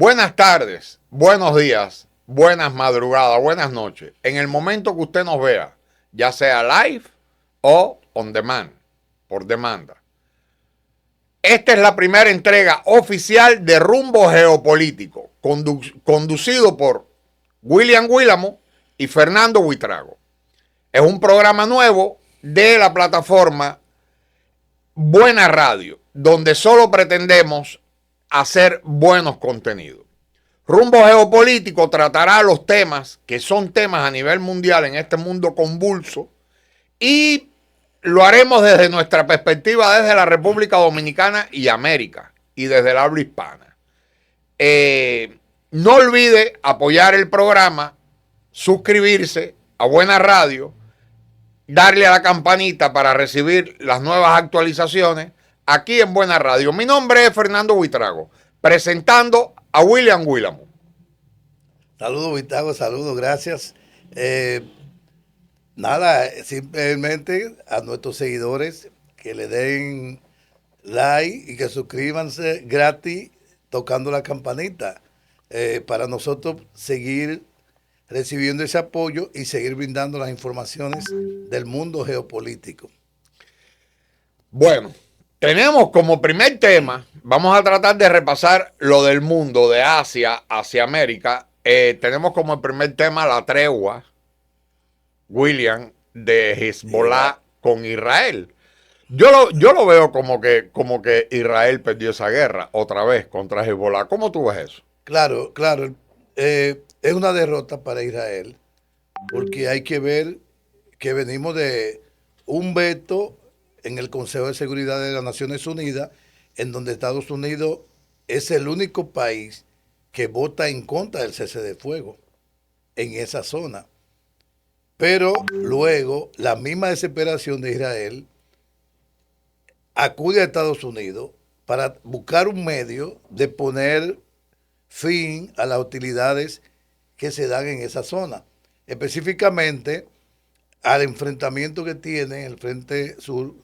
Buenas tardes, buenos días, buenas madrugadas, buenas noches. En el momento que usted nos vea, ya sea live o on demand, por demanda. Esta es la primera entrega oficial de Rumbo Geopolítico, conducido por William Willamo y Fernando Buitrago. Es un programa nuevo de la plataforma Buena Radio, donde solo pretendemos hacer buenos contenidos. Rumbo Geopolítico tratará los temas que son temas a nivel mundial en este mundo convulso y lo haremos desde nuestra perspectiva, desde la República Dominicana y América y desde el habla hispana. No olvide apoyar el programa, suscribirse a Buena Radio, darle a la campanita para recibir las nuevas actualizaciones aquí en Buena Radio. Mi nombre es Fernando Buitrago, presentando a William Willamo. Saludos, Buitrago, saludos, gracias. Simplemente a nuestros seguidores que le den like y que suscríbanse gratis tocando la campanita para nosotros seguir recibiendo ese apoyo y seguir brindando las informaciones del mundo geopolítico. Bueno, tenemos como primer tema, vamos a tratar de repasar lo del mundo, de Asia hacia América. Tenemos como el primer tema la tregua, William, de Hezbollah con Israel. Yo lo veo como que Israel perdió esa guerra otra vez contra Hezbollah. ¿Cómo tú ves eso? Claro. Es una derrota para Israel, porque hay que ver que venimos de un veto en el Consejo de Seguridad de las Naciones Unidas, en donde Estados Unidos es el único país que vota en contra del cese de fuego en esa zona. Pero luego la misma desesperación de Israel acude a Estados Unidos para buscar un medio de poner fin a las hostilidades que se dan en esa zona, específicamente al enfrentamiento que tiene el Frente Sur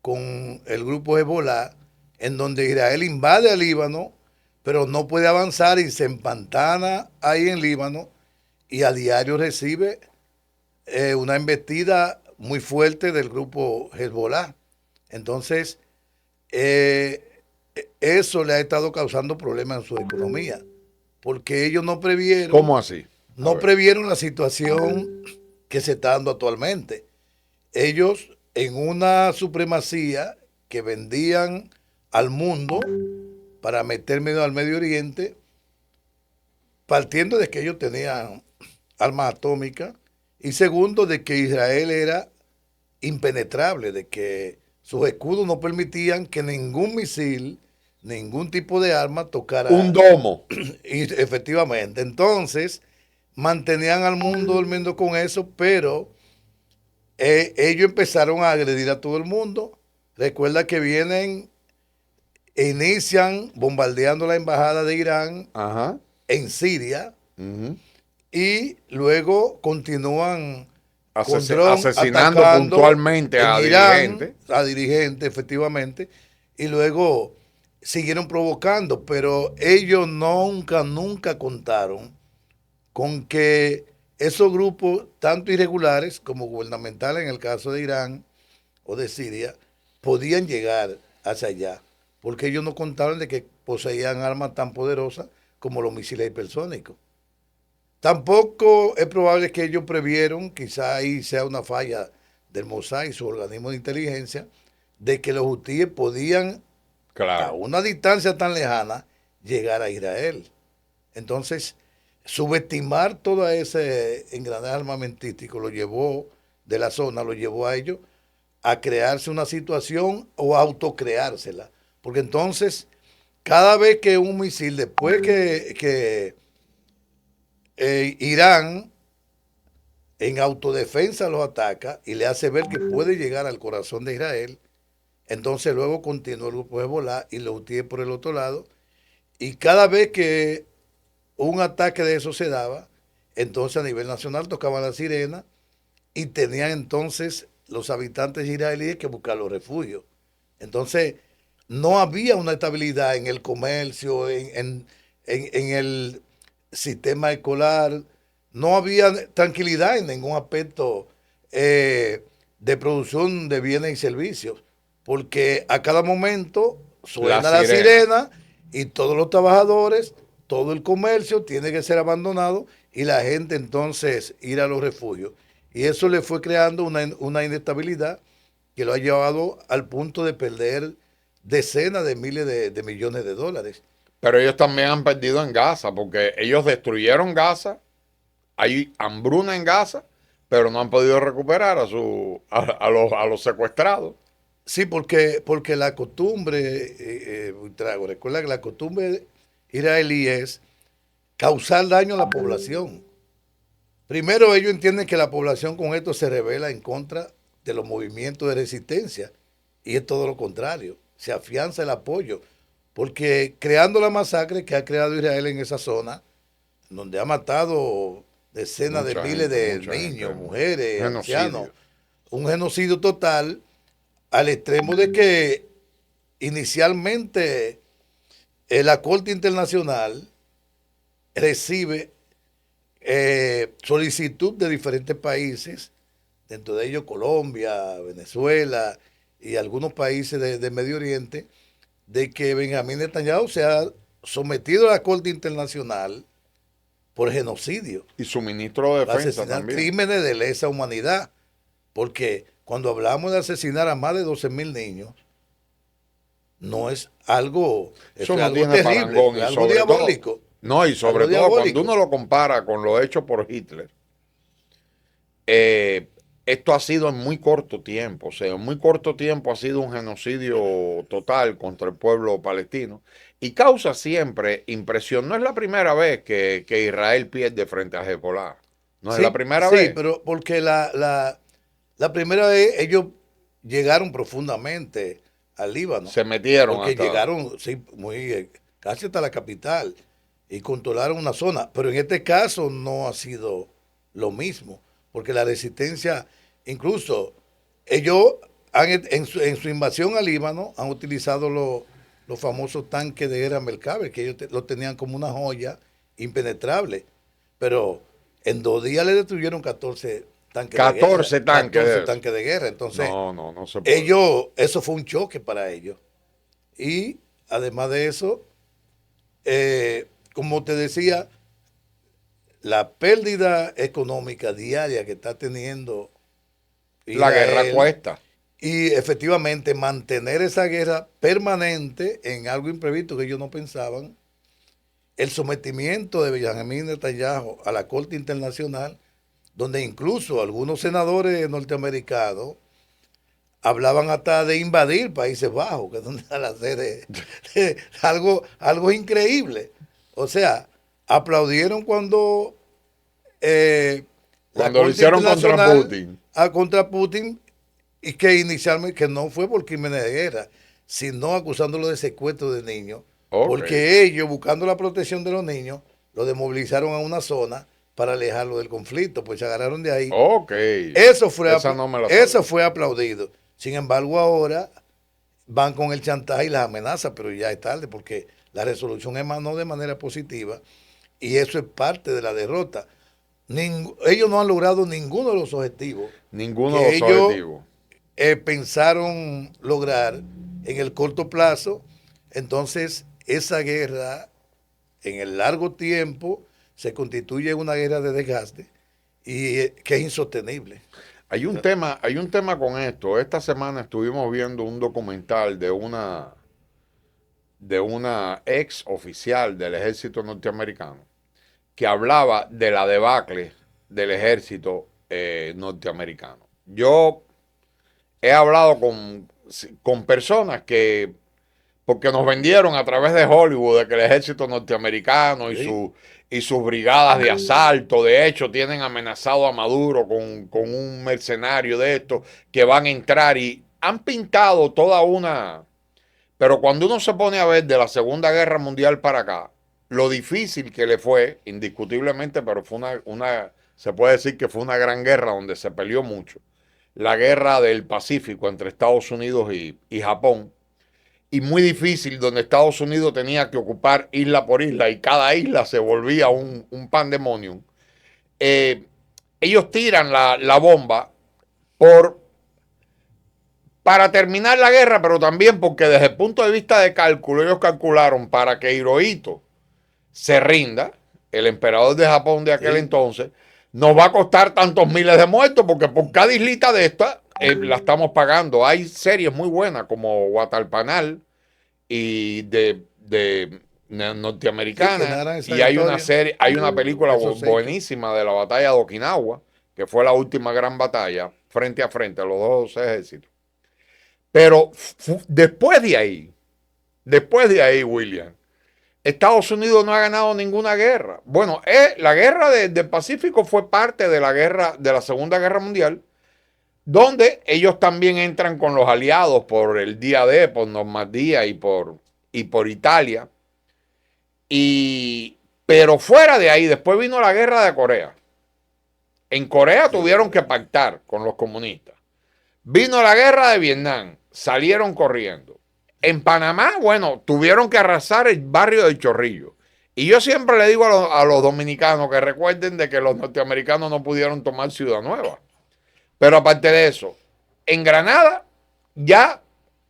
con el grupo Hezbollah, en donde Israel invade al Líbano, pero no puede avanzar y se empantana ahí en Líbano y a diario recibe una embestida muy fuerte del grupo Hezbollah. Entonces, eso le ha estado causando problemas en su economía, porque ellos no previeron. ¿Cómo así? No previeron la situación que se está dando actualmente. Ellos, en una supremacía que vendían al mundo para meter miedo al Medio Oriente, partiendo de que ellos tenían armas atómicas, y segundo, de que Israel era impenetrable, de que sus escudos no permitían que ningún misil, ningún tipo de arma tocara un domo. Y efectivamente, entonces mantenían al mundo durmiendo con eso, pero ellos empezaron a agredir a todo el mundo. Recuerda que inician bombardeando la embajada de Irán en Siria, y luego continúan asesinando puntualmente a dirigentes. A dirigentes, efectivamente, y luego siguieron provocando, pero ellos nunca contaron con que esos grupos, tanto irregulares como gubernamentales, en el caso de Irán o de Siria, podían llegar hacia allá, porque ellos no contaron de que poseían armas tan poderosas como los misiles hipersónicos. Tampoco es probable que ellos previeron, quizá ahí sea una falla del Mossad y su organismo de inteligencia, de que los hutíes podían, a una distancia tan lejana, llegar a Israel. Entonces, subestimar todo ese engranaje armamentístico de la zona, lo llevó a ellos a crearse una situación o a autocreársela. Porque entonces, cada vez que un misil, después que Irán en autodefensa los ataca y le hace ver que puede llegar al corazón de Israel, entonces luego continúa el grupo Hezbollah y los hutíes por el otro lado, y cada vez que un ataque de eso se daba, entonces a nivel nacional tocaban la sirena y tenían entonces los habitantes israelíes que buscar los refugios. Entonces no había una estabilidad en el comercio, en en el sistema escolar, no había tranquilidad en ningún aspecto de producción de bienes y servicios, porque a cada momento suena la sirena y todos los trabajadores, todo el comercio tiene que ser abandonado y la gente entonces ir a los refugios. Y eso le fue creando una inestabilidad que lo ha llevado al punto de perder decenas de miles de millones de dólares. Pero ellos también han perdido en Gaza, porque ellos destruyeron Gaza, hay hambruna en Gaza, pero no han podido recuperar a los secuestrados. Sí, porque la costumbre, recuerda que la costumbre israelí es causar daño a la población. Primero ellos entienden que la población con esto se revela en contra de los movimientos de resistencia y es todo lo contrario, se afianza el apoyo, porque creando la masacre que ha creado Israel en esa zona, donde ha matado decenas de miles de niños, mujeres, ancianos, un genocidio total, al extremo de que inicialmente la Corte Internacional recibe solicitud de diferentes países, dentro de ellos Colombia, Venezuela y algunos países de Medio Oriente, de que Benjamín Netanyahu sea sometido a la Corte Internacional por genocidio. Y su ministro de Defensa también. Crímenes de lesa humanidad, porque cuando hablamos de asesinar a más de 12,000 niños, no es algo, eso no algo tiene terrible, parangón, es algo diabólico. Todo, no, y sobre todo diabólico. Cuando uno lo compara con lo hecho por Hitler, esto ha sido en muy corto tiempo, o sea, en muy corto tiempo ha sido un genocidio total contra el pueblo palestino y causa siempre impresión. No es la primera vez que Israel pierde frente a Hezbollah, no es la primera vez. Sí, pero porque la primera vez ellos llegaron profundamente al Líbano. Se metieron porque llegaron, sí, casi hasta la capital y controlaron una zona. Pero en este caso no ha sido lo mismo, porque la resistencia, incluso ellos en su invasión al Líbano han utilizado los famosos tanques de guerra Merkava, que ellos lo tenían como una joya impenetrable. Pero en 2 días le destruyeron 14 tanques de guerra. 14 tanques de guerra. Entonces, no se puede. Eso fue un choque para ellos. Y además de eso, como te decía, la pérdida económica diaria que está teniendo Israel, la guerra cuesta. Y efectivamente mantener esa guerra permanente en algo imprevisto que ellos no pensaban, el sometimiento de Benjamín Netanyahu a la Corte Internacional, donde incluso algunos senadores norteamericanos hablaban hasta de invadir Países Bajos, que es donde está la sede, algo increíble. O sea, aplaudieron cuando lo hicieron contra Putin. Contra Putin, y que inicialmente que no fue por crímenes de guerra, sino acusándolo de secuestro de niños, porque ellos, buscando la protección de los niños, lo desmovilizaron a una zona para alejarlo del conflicto, pues se agarraron de ahí. Eso fue aplaudido. Sin embargo, ahora van con el chantaje y las amenazas, pero ya es tarde porque la resolución emanó de manera positiva y eso es parte de la derrota. Ellos no han logrado ninguno de los objetivos. Ellos pensaron lograr en el corto plazo. Entonces, esa guerra en el largo tiempo se constituye una guerra de desgaste y que es insostenible. Hay un tema con esto. Esta semana estuvimos viendo un documental de una ex oficial del ejército norteamericano que hablaba de la debacle del ejército norteamericano. Yo he hablado con personas que, porque nos vendieron a través de Hollywood de que el ejército norteamericano y sus brigadas de asalto, de hecho, tienen amenazado a Maduro con un mercenario de estos que van a entrar y han pintado toda una... Pero cuando uno se pone a ver de la Segunda Guerra Mundial para acá, lo difícil que le fue, indiscutiblemente, pero fue se puede decir que fue una gran guerra donde se peleó mucho. La guerra del Pacífico entre Estados Unidos y Japón. y muy difícil, donde Estados Unidos tenía que ocupar isla por isla y cada isla se volvía un pandemonium. Eh, Ellos tiran la bomba por, para terminar la guerra, pero también porque desde el punto de vista de cálculo, ellos calcularon para que Hirohito se rinda, el emperador de Japón de aquel entonces, nos va a costar tantos miles de muertos, porque por cada islita de esta la estamos pagando. Hay series muy buenas como Guatalpanal y de norteamericana, Sí, y hay una historia. serie, hay una película Buenísima. buenísima de la batalla de Okinawa, que fue la última gran batalla, frente a frente, los dos ejércitos. Pero después de ahí, William, Estados Unidos no ha ganado ninguna guerra. Bueno, la guerra del Pacífico fue parte de la guerra, de la Segunda Guerra Mundial, donde ellos también entran con los aliados por el día D, por Normandía y por Italia. Pero fuera de ahí, después vino la guerra de Corea. En Corea tuvieron que pactar con los comunistas. Vino la guerra de Vietnam, salieron corriendo. En Panamá, bueno, tuvieron que arrasar el barrio del Chorrillo. Y yo siempre le digo a los dominicanos que recuerden de que los norteamericanos no pudieron tomar Ciudad Nueva. Pero aparte de eso, en Granada, ya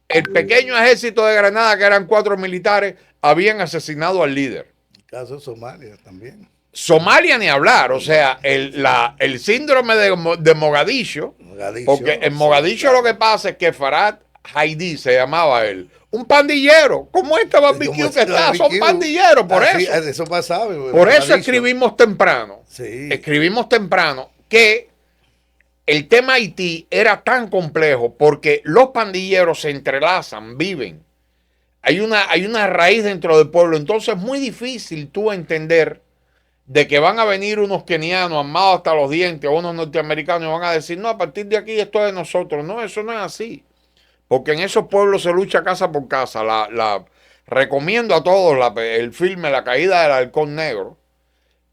el pequeño ejército de Granada, que eran 4 militares, habían asesinado al líder. El caso de Somalia también. Somalia ni hablar, o sea, el síndrome de Mogadiscio, porque en Mogadiscio lo que pasa es que Farad Haidí se llamaba él, un pandillero, como este barbecue que está, son pandilleros, por eso. Eso pasaba. Por eso escribimos temprano que el tema Haití era tan complejo porque los pandilleros se entrelazan, viven. Hay una raíz dentro del pueblo, entonces es muy difícil tú entender de que van a venir unos kenianos armados hasta los dientes o unos norteamericanos y van a decir, no, a partir de aquí esto es de nosotros. No, eso no es así. Porque en esos pueblos se lucha casa por casa. Recomiendo a todos el filme La caída del halcón negro,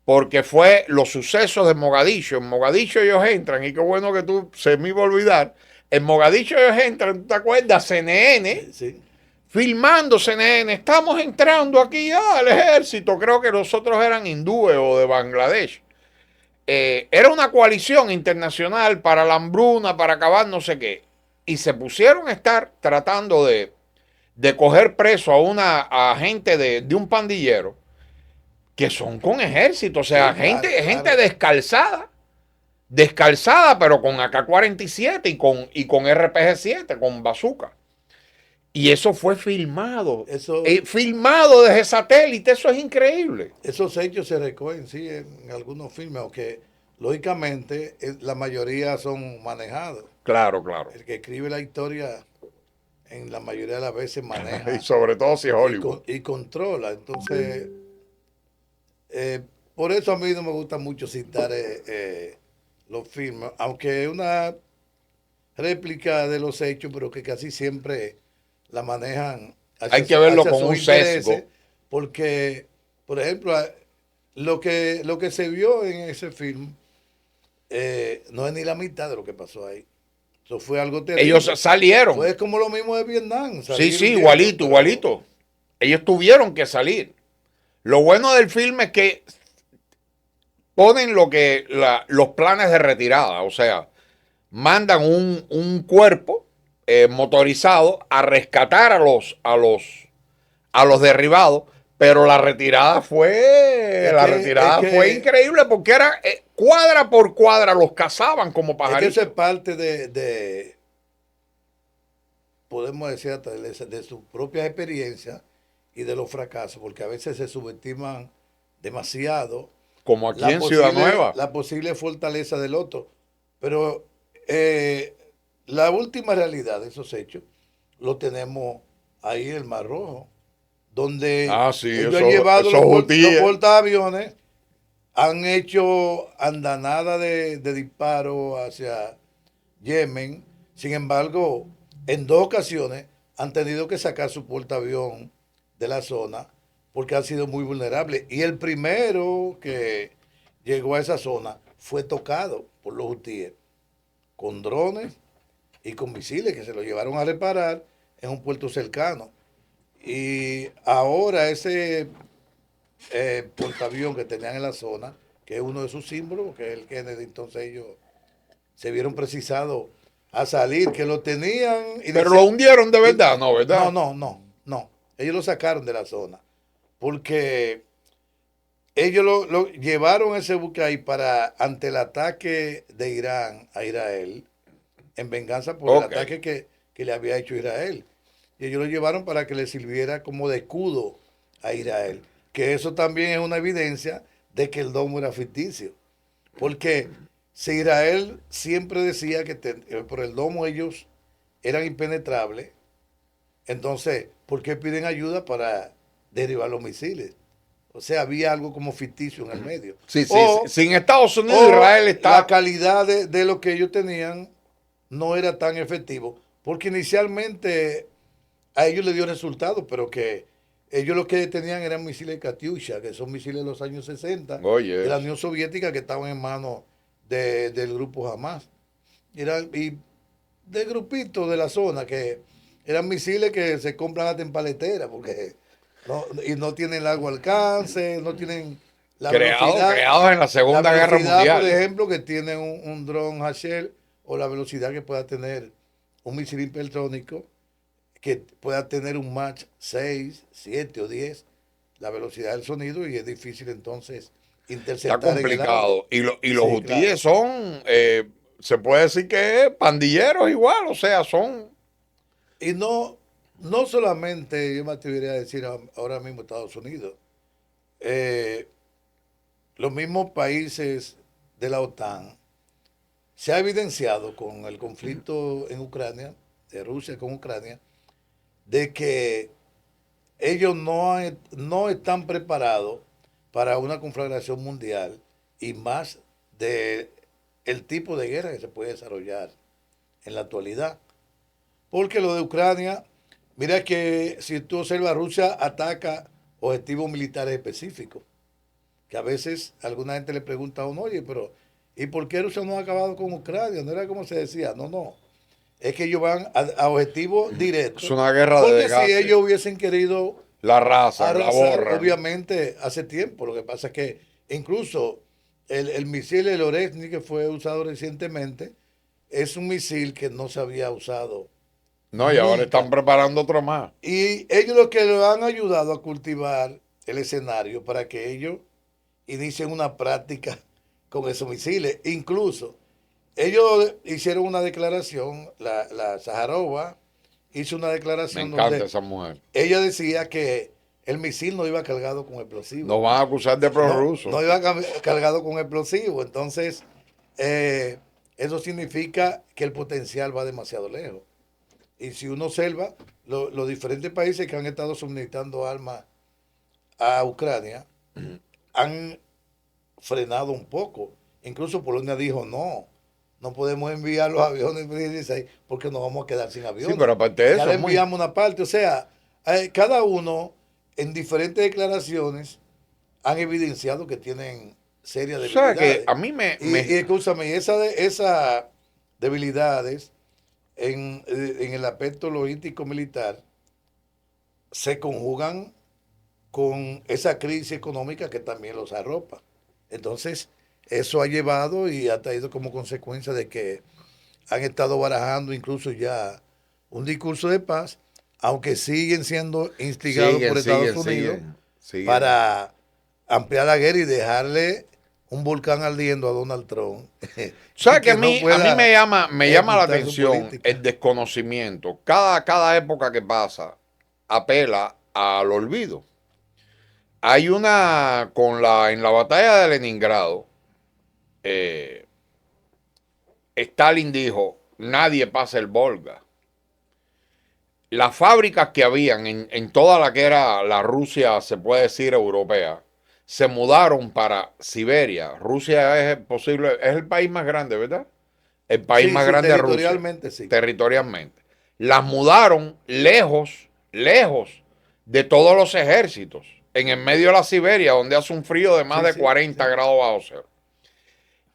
porque fue los sucesos de Mogadiscio. En Mogadiscio ellos entran, y qué bueno que tú se me iba a olvidar, en Mogadiscio ellos entran, ¿tú te acuerdas? CNN. Sí. Filmando CNN, estamos entrando aquí al ejército, creo que los otros eran hindúes o de Bangladesh. Era una coalición internacional para la hambruna, para acabar no sé qué. Y se pusieron a estar tratando de coger preso a gente de un pandillero, que son con ejército, o sea, sí, gente descalzada, pero con AK-47 y con RPG-7, con bazooka. Y eso fue filmado. Filmado desde satélite. Eso es increíble. Esos hechos se recogen, sí, en algunos filmes, aunque lógicamente la mayoría son manejados. Claro, claro. El que escribe la historia en la mayoría de las veces maneja. Y sobre todo si es Hollywood. Y controla. Entonces, por eso a mí no me gusta mucho citar los filmes, aunque es una réplica de los hechos, pero que casi siempre la manejan. Hay que verlo con un sesgo. Porque, por ejemplo, lo que se vio en ese film no es ni la mitad de lo que pasó ahí. Eso fue algo terrible. Ellos salieron. Fue como lo mismo de Vietnam. Sí, igualito. Ellos tuvieron que salir. Lo bueno del film es que ponen los planes de retirada. O sea, mandan un cuerpo motorizado a rescatar a los derribados, pero la retirada fue fue increíble porque era cuadra por cuadra, los cazaban como pajaritos. Eso es parte de podemos decir, hasta de su propia experiencia y de los fracasos, porque a veces se subestiman demasiado, como aquí en Ciudad Nueva, la posible fortaleza del otro. Pero la última realidad de esos hechos lo tenemos ahí en el Mar Rojo, donde ellos han llevado los portaaviones, han hecho andanada de disparos hacia Yemen. Sin embargo, en 2 ocasiones han tenido que sacar su portaavión de la zona porque han sido muy vulnerables. Y el primero que llegó a esa zona fue tocado por los hutíes con drones y con misiles que se lo llevaron a reparar en un puerto cercano. Y ahora ese portaavión que tenían en la zona, que es uno de sus símbolos, que es el Kennedy, entonces ellos se vieron precisados a salir, que lo tenían Pero lo hundieron de verdad, ¿no? No, ¿Verdad? no. Ellos lo sacaron de la zona. Porque ellos lo llevaron ese buque ahí para, ante el ataque de Irán a Israel, en venganza por el Ok. ataque que le había hecho Israel. Y ellos lo llevaron para que le sirviera como de escudo a Israel. Que eso también es una evidencia de que el domo era ficticio. Porque si Israel siempre decía que por el domo ellos eran impenetrables, entonces, ¿por qué piden ayuda para derribar los misiles? O sea, había algo como ficticio en el medio. Sí, sí, O, sin Estados Unidos, o Israel la está. calidad de lo que ellos tenían no era tan efectivo, porque inicialmente a ellos les dio resultados, pero que ellos lo que tenían eran misiles Katyusha, que son misiles de los años 60 de la Oye, Unión Soviética que estaban en manos del grupo Hamas. Y de grupitos de la zona que eran misiles que se compran hasta en paletera, porque y no tienen largo alcance, no tienen creados en la la Segunda Guerra velocidad, por Mundial. ejemplo, que tiene un dron Hachel, o la velocidad que pueda tener un misil hipertrónico, que pueda tener un Mach 6 7 o 10 la velocidad del sonido, y es difícil entonces Está interceptar en el aire. complicado. Y los Sí, hutíes claro. son, se puede decir que pandilleros igual, o sea, son. Y no solamente, yo me atrevería a decir ahora mismo Estados Unidos, eh, los mismos países de la OTAN, se ha evidenciado con el conflicto en Ucrania, de Rusia con Ucrania, de que ellos no están preparados para una conflagración mundial, y más de el tipo de guerra que se puede desarrollar en la actualidad. Porque lo de Ucrania, mira que si tú observas, Rusia ataca objetivos militares específicos, que a veces alguna gente le pregunta a uno, oye, pero ¿y por qué Rusia no ha acabado con Ucrania? No era como se decía, no. Es que ellos van a objetivos Es directos, una guerra de porque si desgaste. ellos hubiesen querido La arrasan, la arrasar, borran. obviamente, hace tiempo. Lo que pasa es que incluso el misil, el Oresny, que fue usado recientemente, es un misil que no se había usado No, y ahora están nunca. preparando otro más. Y ellos lo que lo han ayudado a cultivar el escenario para que ellos inicien una práctica con esos misiles. Incluso ellos hicieron una declaración, la Zaharova hizo una Me declaración encanta donde esa mujer. ella decía que el misil no iba cargado con Nos explosivos. van a acusar de No prorrusos. iba cargado con explosivos. Entonces, eh, eso significa que el potencial va demasiado lejos. Y si uno observa, los diferentes países que han estado suministrando armas a Ucrania han frenado un poco. Incluso Polonia dijo, no podemos enviar los aviones F-16 porque nos vamos a quedar sin Sí, aviones. pero aparte de Ya eso, le es muy. enviamos una parte. O sea, cada uno en diferentes declaraciones han evidenciado que tienen serias O sea, que debilidades. a mí Y escúchame, esas debilidades en el aspecto logístico militar se conjugan con esa crisis económica que también los arropa. Entonces, eso ha llevado y ha traído como consecuencia de que han estado barajando incluso ya un discurso de paz, aunque siguen siendo instigados por Estados Unidos siguen. para ampliar la guerra y dejarle un volcán ardiendo a Donald Trump O y sea, que que no a mí pueda me llama la ejecutar su atención el política. desconocimiento. Cada época que pasa apela al olvido. Hay una, en la batalla de Leningrado, eh, Stalin dijo, nadie pasa el Volga. Las fábricas que habían en toda la que era la Rusia, se puede decir, europea, se mudaron para Siberia. Rusia es el país más grande, ¿verdad? El país Sí, más sí, grande de Rusia, territorialmente sí. territorialmente. Las mudaron lejos, lejos de todos los ejércitos, en el medio de la Siberia, donde hace un frío de más Sí, de sí, 40 sí. grados bajo cero.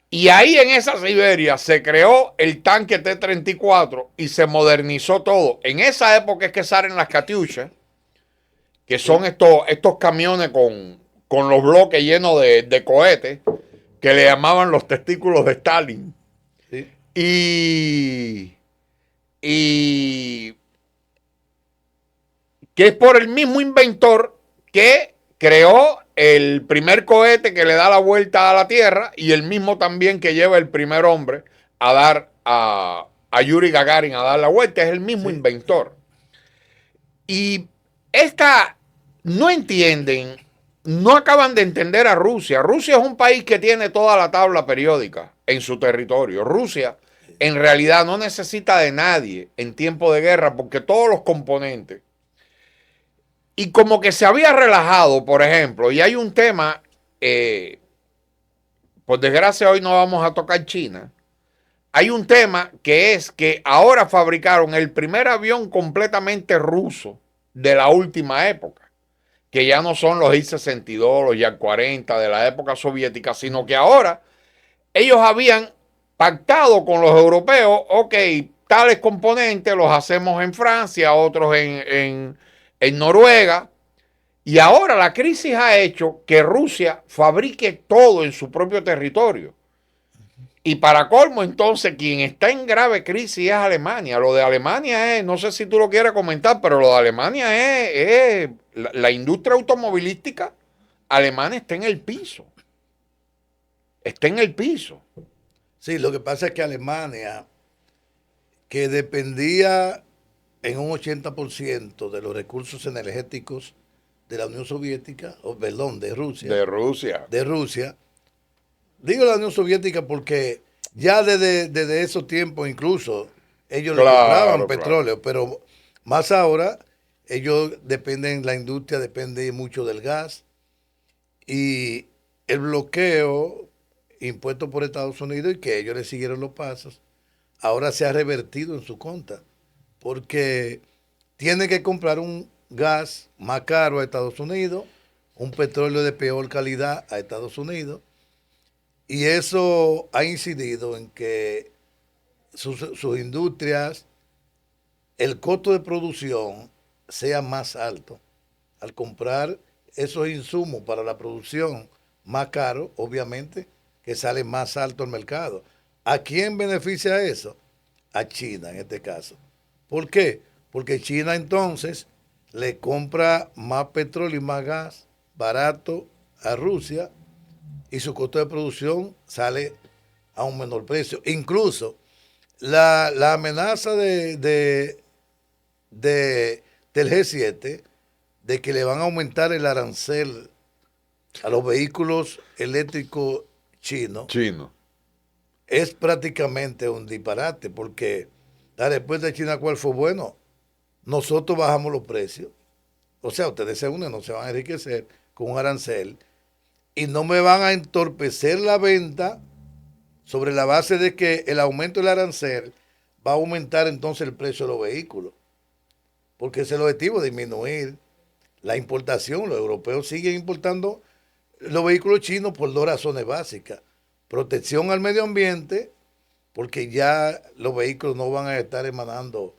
Y ahí en esa Siberia se creó el tanque T-34 y se modernizó todo. En esa época es que salen las Katyusha, que son estos camiones con los bloques llenos de cohetes, que le llamaban los testículos de Stalin. Sí. Y que es por el mismo inventor que creó el primer cohete que le da la vuelta a la Tierra y el mismo también que lleva el primer hombre a dar a Yuri Gagarin a dar la vuelta. Es el mismo inventor. Y no entienden, no acaban de entender a Rusia. Rusia es un país que tiene toda la tabla periódica en su territorio. Rusia en realidad no necesita de nadie en tiempo de guerra porque todos los componentes. Y como que se había relajado, por ejemplo, y hay un tema, por desgracia hoy no vamos a tocar China, hay un tema que es que ahora fabricaron el primer avión completamente ruso de la última época, que ya no son los I-62, los Yak-40 de la época soviética, sino que ahora ellos habían pactado con los europeos, ok, tales componentes los hacemos en Francia, otros en Noruega, y ahora la crisis ha hecho que Rusia fabrique todo en su propio territorio. Y para colmo, entonces, quien está en grave crisis es Alemania. Lo de Alemania es, no sé si tú lo quieres comentar, pero lo de Alemania es la industria automovilística alemana está en el piso. Está en el piso. Sí, lo que pasa es que Alemania, que dependía en un 80% de los recursos energéticos de la Unión Soviética, o perdón, de Rusia. De Rusia. De Rusia. Digo la Unión Soviética porque ya desde esos tiempos incluso ellos le compraban petróleo, pero más ahora ellos dependen, la industria depende mucho del gas y el bloqueo impuesto por Estados Unidos y que ellos le siguieron los pasos, ahora se ha revertido en su contra porque tiene que comprar un gas más caro a Estados Unidos, un petróleo de peor calidad a Estados Unidos. Y eso ha incidido en que sus industrias, el costo de producción sea más alto. Al comprar esos insumos para la producción más caro, obviamente, que sale más alto el mercado. ¿A quién beneficia eso? A China en este caso. ¿Por qué? Porque China entonces le compra más petróleo y más gas barato a Rusia y su costo de producción sale a un menor precio. Incluso la amenaza del G7 de que le van a aumentar el arancel a los vehículos eléctricos chinos es prácticamente un disparate, porque la respuesta de China, ¿cuál fue? Bueno, nosotros bajamos los precios. O sea, ustedes se unen, no se van a enriquecer con un arancel y no me van a entorpecer la venta sobre la base de que el aumento del arancel va a aumentar entonces el precio de los vehículos. Porque es el objetivo, disminuir la importación. Los europeos siguen importando los vehículos chinos por dos razones básicas. Protección al medio ambiente, porque ya los vehículos no van a estar emanando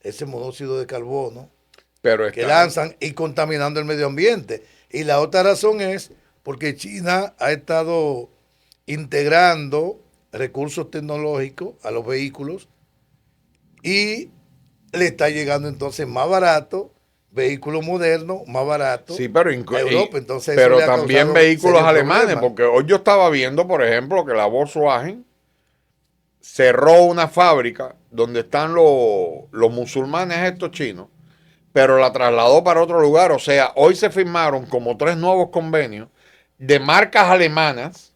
ese monóxido de carbono que lanzan y contaminando el medio ambiente. Y la otra razón es porque China ha estado integrando recursos tecnológicos a los vehículos y le está llegando entonces más barato, vehículos modernos, más barato sí, pero a Europa. Entonces, pero también vehículos alemanes, porque hoy yo estaba viendo, por ejemplo, que la Volkswagen cerró una fábrica donde están los musulmanes estos chinos, pero la trasladó para otro lugar. O sea, hoy se firmaron como 3 nuevos convenios de marcas alemanas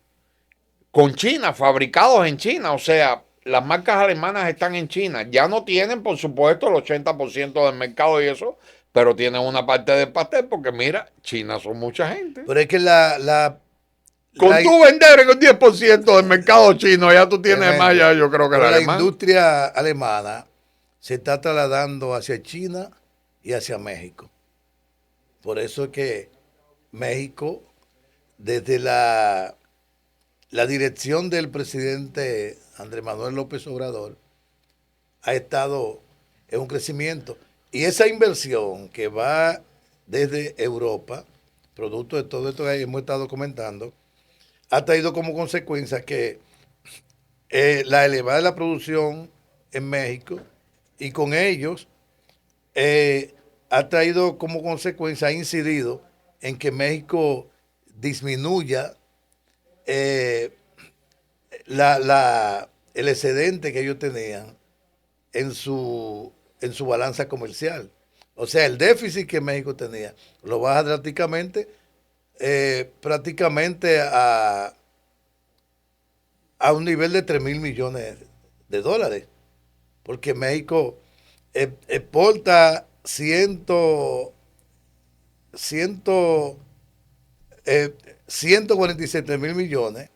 con China, fabricados en China. O sea, las marcas alemanas están en China. Ya no tienen, por supuesto, el 80% del mercado y eso, pero tienen una parte del pastel porque, mira, China son mucha gente. Pero es que con tú vender en el 10% del mercado chino, ya tú tienes más, ya yo creo que la industria alemana se está trasladando hacia China y hacia México. Por eso es que México, desde la dirección del presidente Andrés Manuel López Obrador, ha estado en un crecimiento. Y esa inversión que va desde Europa, producto de todo esto que hemos estado comentando, ha traído como consecuencia que la elevada de la producción en México y con ellos ha traído como consecuencia, ha incidido en que México disminuya eh, el excedente que ellos tenían en su balanza comercial. O sea, el déficit que México tenía lo baja drásticamente, prácticamente a un nivel de 3.000 millones de dólares, porque México exporta 147.000 millones,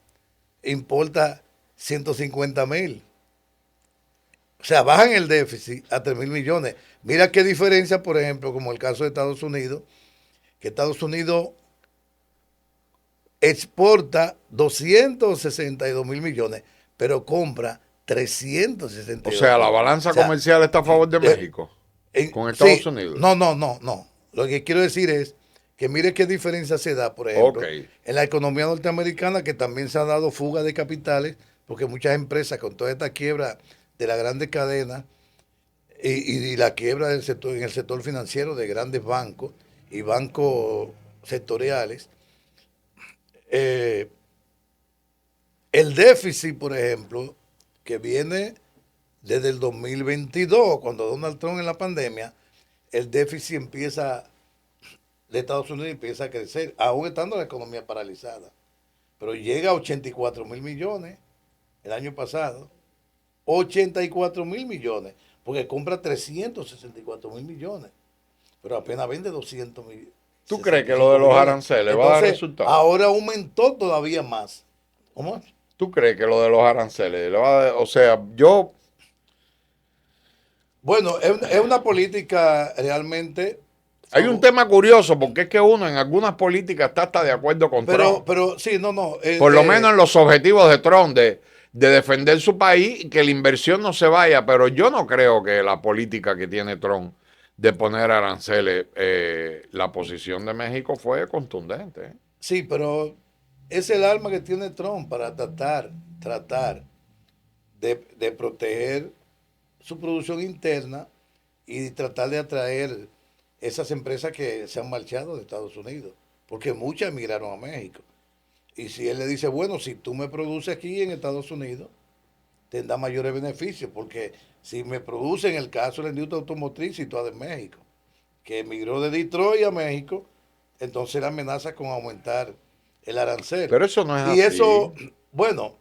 importa 150.000. O sea, bajan el déficit a 3.000 millones. Mira qué diferencia, por ejemplo, como el caso de Estados Unidos, que Estados Unidos exporta 262.000 millones, pero compra O 362 sea, la millones. balanza O sea, comercial está a favor de México con Estados sí, Unidos. no. Lo que quiero decir es que mire qué diferencia se da, por Ok. ejemplo, en la economía norteamericana, que también se ha dado fuga de capitales, porque muchas empresas con toda esta quiebra de las grandes cadenas y la quiebra del sector, en el sector financiero de grandes bancos y bancos sectoriales, eh, el déficit, por ejemplo, que viene desde el 2022, cuando Donald Trump en la pandemia, el déficit de Estados Unidos empieza a crecer, aún estando la economía paralizada. Pero llega a 84.000 millones el año pasado. 84.000 millones, porque compra 364.000 millones, pero apenas vende 200 mil. ¿Tú crees que lo de los millones. aranceles va a dar Entonces, resultado? ahora aumentó todavía más. ¿Cómo? ¿Tú crees que lo de los aranceles le va a dar? O sea, yo... Bueno, es una política realmente. Hay un tema curioso porque es que uno en algunas políticas está hasta de acuerdo con Trump. Pero sí, no. Por lo menos en los objetivos de Trump de defender su país y que la inversión no se vaya. Pero yo no creo que la política que tiene Trump de poner aranceles, la posición de México fue contundente. Sí, pero es el arma que tiene Trump para tratar de proteger su producción interna y tratar de atraer esas empresas que se han marchado de Estados Unidos, porque muchas emigraron a México. Y si él le dice, bueno, si tú me produces aquí en Estados Unidos, tendrá mayores beneficios, porque si me produce en el caso de la industria automotriz situada en México, que emigró de Detroit a México, entonces la amenaza con aumentar el arancel. Pero eso no es Y así. eso, bueno,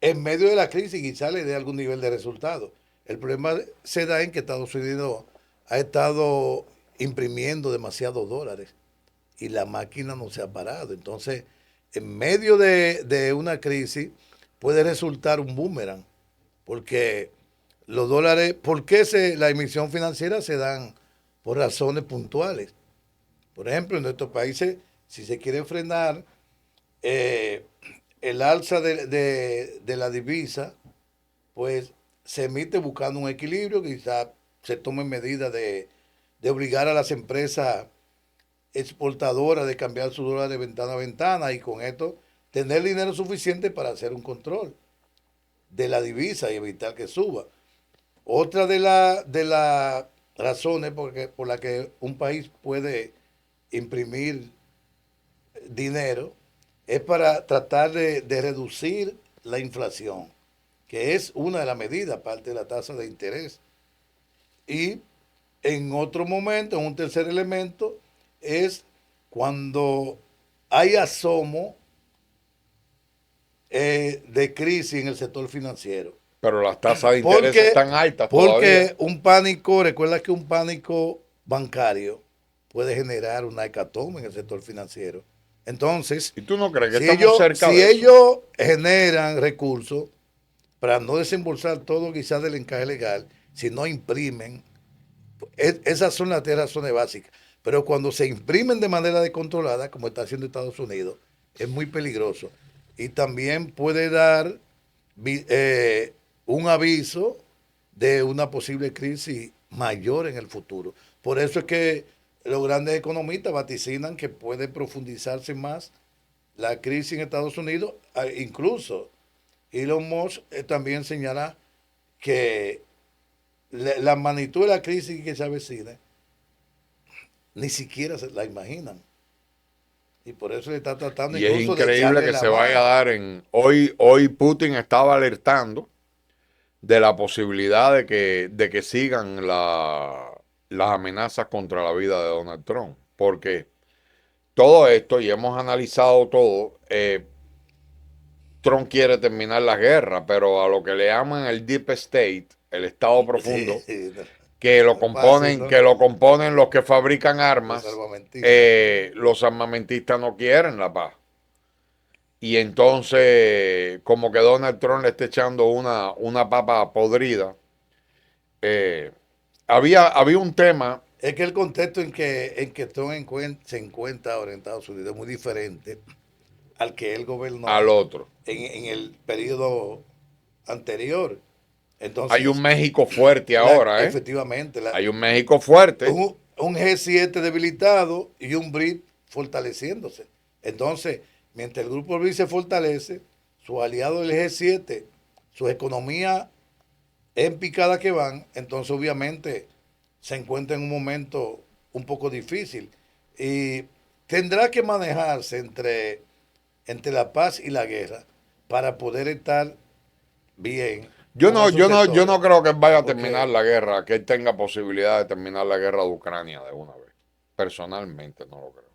en medio de la crisis quizá le dé algún nivel de resultado. El problema se da en que Estados Unidos ha estado imprimiendo demasiados dólares y la máquina no se ha parado. Entonces, en medio de una crisis puede resultar un boomerang, porque los dólares, ¿por qué la emisión financiera se dan por razones puntuales? Por ejemplo, en nuestros países, si se quiere frenar el alza de la divisa, pues se emite buscando un equilibrio, quizá se tomen medidas de obligar a las empresas exportadoras de cambiar su dólar de ventana a ventana y con esto tener dinero suficiente para hacer un control de la divisa y evitar que suba. Otra de las razones por las que un país puede imprimir dinero es para tratar de reducir la inflación, que es una de las medidas, aparte de la tasa de interés. Y en otro momento, en un tercer elemento, es cuando hay asomo de crisis en el sector financiero. Pero las tasas de interés Porque, están altas todavía. porque un pánico, recuerda que un pánico bancario puede generar una hecatombe en el sector financiero. Entonces, ¿Y tú no crees que si estamos ellos, cerca si de eso? ellos generan recursos para no desembolsar todo quizás del encaje legal, si no imprimen, esas son las tres razones básicas. Pero cuando se imprimen de manera descontrolada, como está haciendo Estados Unidos, es muy peligroso. Y también puede dar eh, un aviso de una posible crisis mayor en el futuro. Por eso es que los grandes economistas vaticinan que puede profundizarse más la crisis en Estados Unidos, incluso Elon Musk también señala que la magnitud de la crisis que se avecina ni siquiera se la imaginan. Y por eso le está tratando Y es incluso de increíble echarle que la se vaya a mano. dar en... Hoy Putin estaba alertando de la posibilidad de que sigan las amenazas contra la vida de Donald Trump. Porque todo esto, y hemos analizado todo, Trump quiere terminar la guerra, pero a lo que le llaman el Deep State, el Estado Sí, profundo, sí, no, no es fácil, ¿no? que lo componen los que fabrican Los armas, armamentistas. los armamentistas no quieren la paz. Y entonces, como que Donald Trump le está echando una papa podrida. eh, había un tema Es que el contexto en que Trump se encuentra ahora en Estados Unidos es muy diferente al que él al gobernó otro. en el periodo anterior. Hay un Entonces, México fuerte ahora, ¿eh? efectivamente, Hay un México fuerte. un G7 debilitado y un BRIC fortaleciéndose. Entonces, mientras el grupo BRIC se fortalece, sus aliados del G7, sus economías en picada que van, entonces obviamente se encuentra en un momento un poco difícil y tendrá que manejarse entre la paz y la guerra para poder estar bien con esos Yo sectores. no creo que él vaya a terminar Porque la guerra, que él tenga posibilidad de terminar la guerra de Ucrania de una vez. Personalmente no lo creo.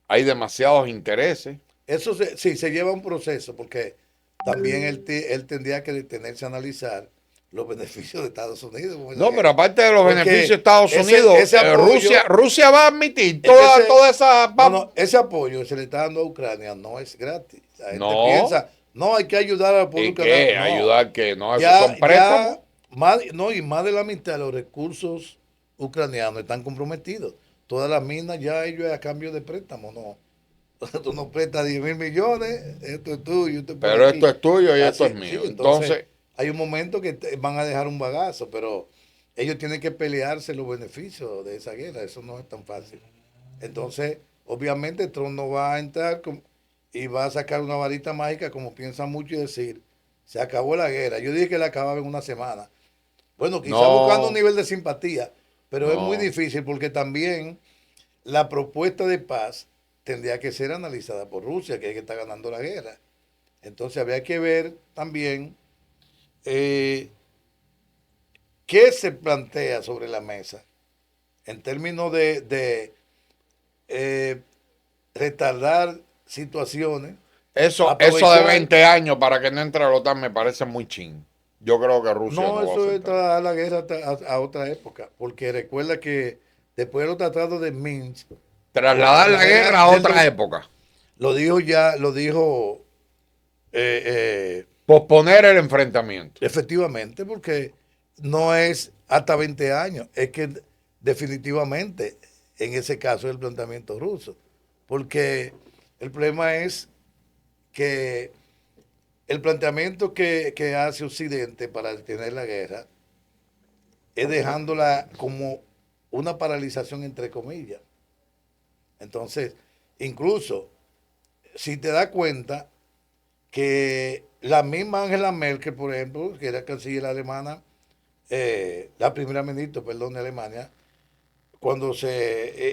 Hay demasiados intereses. eso sí, se lleva un proceso, porque también él tendría que detenerse a analizar los beneficios de Estados Unidos con esa No, pero guerra. aparte de los beneficios de Porque Estados Unidos, ese apoyo, Rusia va a admitir es que toda esa... no, no, ese apoyo que se le está dando a Ucrania no es gratis. La gente No. piensa, no, hay que ayudar al pueblo ¿Y ucraniano. qué? No, Ayudar que no, esos ya, son préstamos. ya, más, no, y más de la mitad de los recursos ucranianos están comprometidos. Todas las minas ya ellos es a cambio de préstamo, no. Tú no prestas 10.000 millones, esto es tuyo, esto es por Pero esto aquí. es tuyo y esto es Así, sí, mío. entonces Entonces, hay un momento que van a dejar un bagazo, pero ellos tienen que pelearse los beneficios de esa guerra, eso no es tan fácil. Entonces, obviamente Trump no va a entrar y va a sacar una varita mágica como piensan muchos y decir, se acabó la guerra. Yo dije que la acababa en una semana. Bueno, quizá buscando un no, nivel de simpatía, pero es muy no. difícil porque también la propuesta de paz tendría que ser analizada por Rusia, que es que está ganando la guerra. Entonces habría que ver también eh, qué se plantea sobre la mesa en términos de eh, retardar situaciones, Eso de aprovechar. 20 años para que no entre a la OTAN me parece muy chin. Yo creo que Rusia No, no va a eso es aceptar. trasladar la guerra a otra época, porque recuerda que después de los tratados de Minsk, Trasladar la la guerra guerra a otra época. lo dijo eh, eh, Posponer el enfrentamiento. efectivamente, porque no es hasta 20 años, es que definitivamente en ese caso es el planteamiento ruso, porque el problema es que el planteamiento que hace Occidente para detener la guerra es dejándola como una paralización entre comillas. Entonces, incluso, si te das cuenta que la misma Angela Merkel, por ejemplo, que era canciller alemana, la primera ministra, perdón, de Alemania, cuando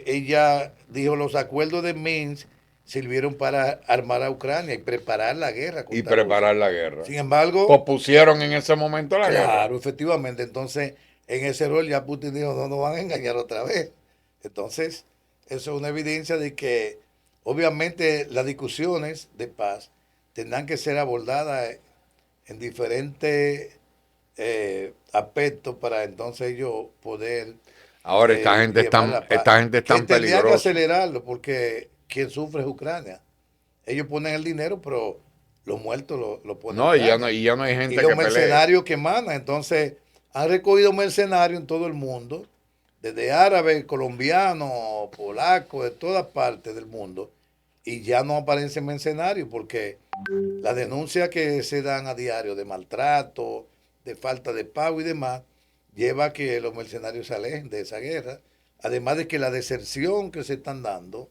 ella dijo los acuerdos de Minsk sirvieron para armar a Ucrania y preparar la guerra Y contra Rusia. preparar la guerra. Sin embargo, Pospusieron en ese momento la guerra. claro, efectivamente, entonces en ese rol ya Putin dijo, no nos van a engañar otra vez. Entonces, eso es una evidencia de que obviamente las discusiones de paz tendrán que ser abordadas en diferentes aspectos para entonces ellos poder Ahora llevar la paz. esta gente es Que tan tendrían que peligrosa. acelerarlo porque quien sufre es Ucrania. Ellos ponen el dinero, pero los muertos lo pone No, Ucrania. y ya no hay Y gente los que pelee. mercenarios que mandan. Entonces, han recogido mercenarios en todo el mundo, desde árabes, colombianos, polacos, de todas partes del mundo. Y ya no aparecen mercenarios porque las denuncias que se dan a diario de maltrato, de falta de pago y demás, lleva a que los mercenarios se alejen de esa guerra, Además de que la deserción que se están dando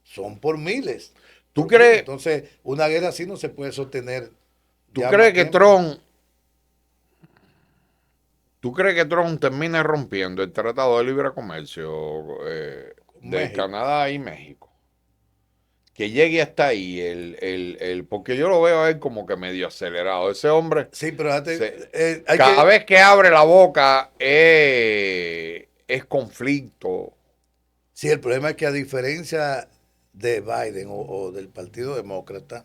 son por miles. ¿Tú Por miles. crees, Entonces, una guerra así no se puede sostener tú ya crees más que tiempo. Trump termine rompiendo el Tratado de Libre Comercio Con de México. Canadá y México? Que llegue hasta ahí, porque yo lo veo a él como que medio acelerado. Ese hombre, Sí, pero hay cada que, vez que abre la boca es conflicto. sí, el problema es que a diferencia de Biden o del Partido Demócrata,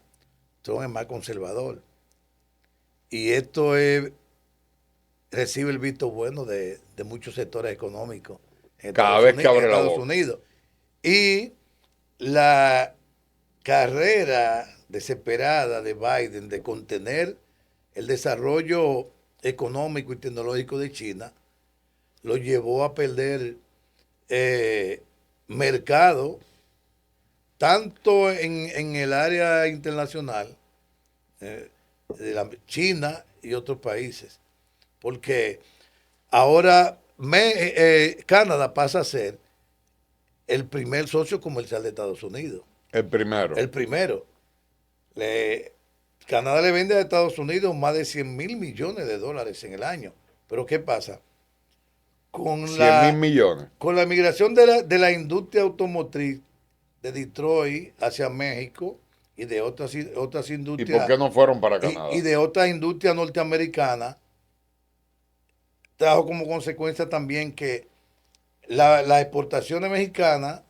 Trump es más conservador. Y recibe el visto bueno de muchos sectores económicos Cada vez que En abre la Estados boca. Unidos. Y la carrera desesperada de Biden de contener el desarrollo económico y tecnológico de China lo llevó a perder mercado tanto en el área internacional eh, de la China y otros países. Porque ahora Canadá pasa a ser el primer socio comercial de Estados Unidos. El primero. El primero. Canadá le vende a Estados Unidos más de 100 mil millones de dólares en el año. Pero ¿qué pasa? Con 100 mil millones. con la migración de la industria automotriz de Detroit hacia México y de otras ¿Y por industrias qué no fueron para Canadá? y de otras industrias norteamericanas, trajo como consecuencia también que las exportaciones mexicanas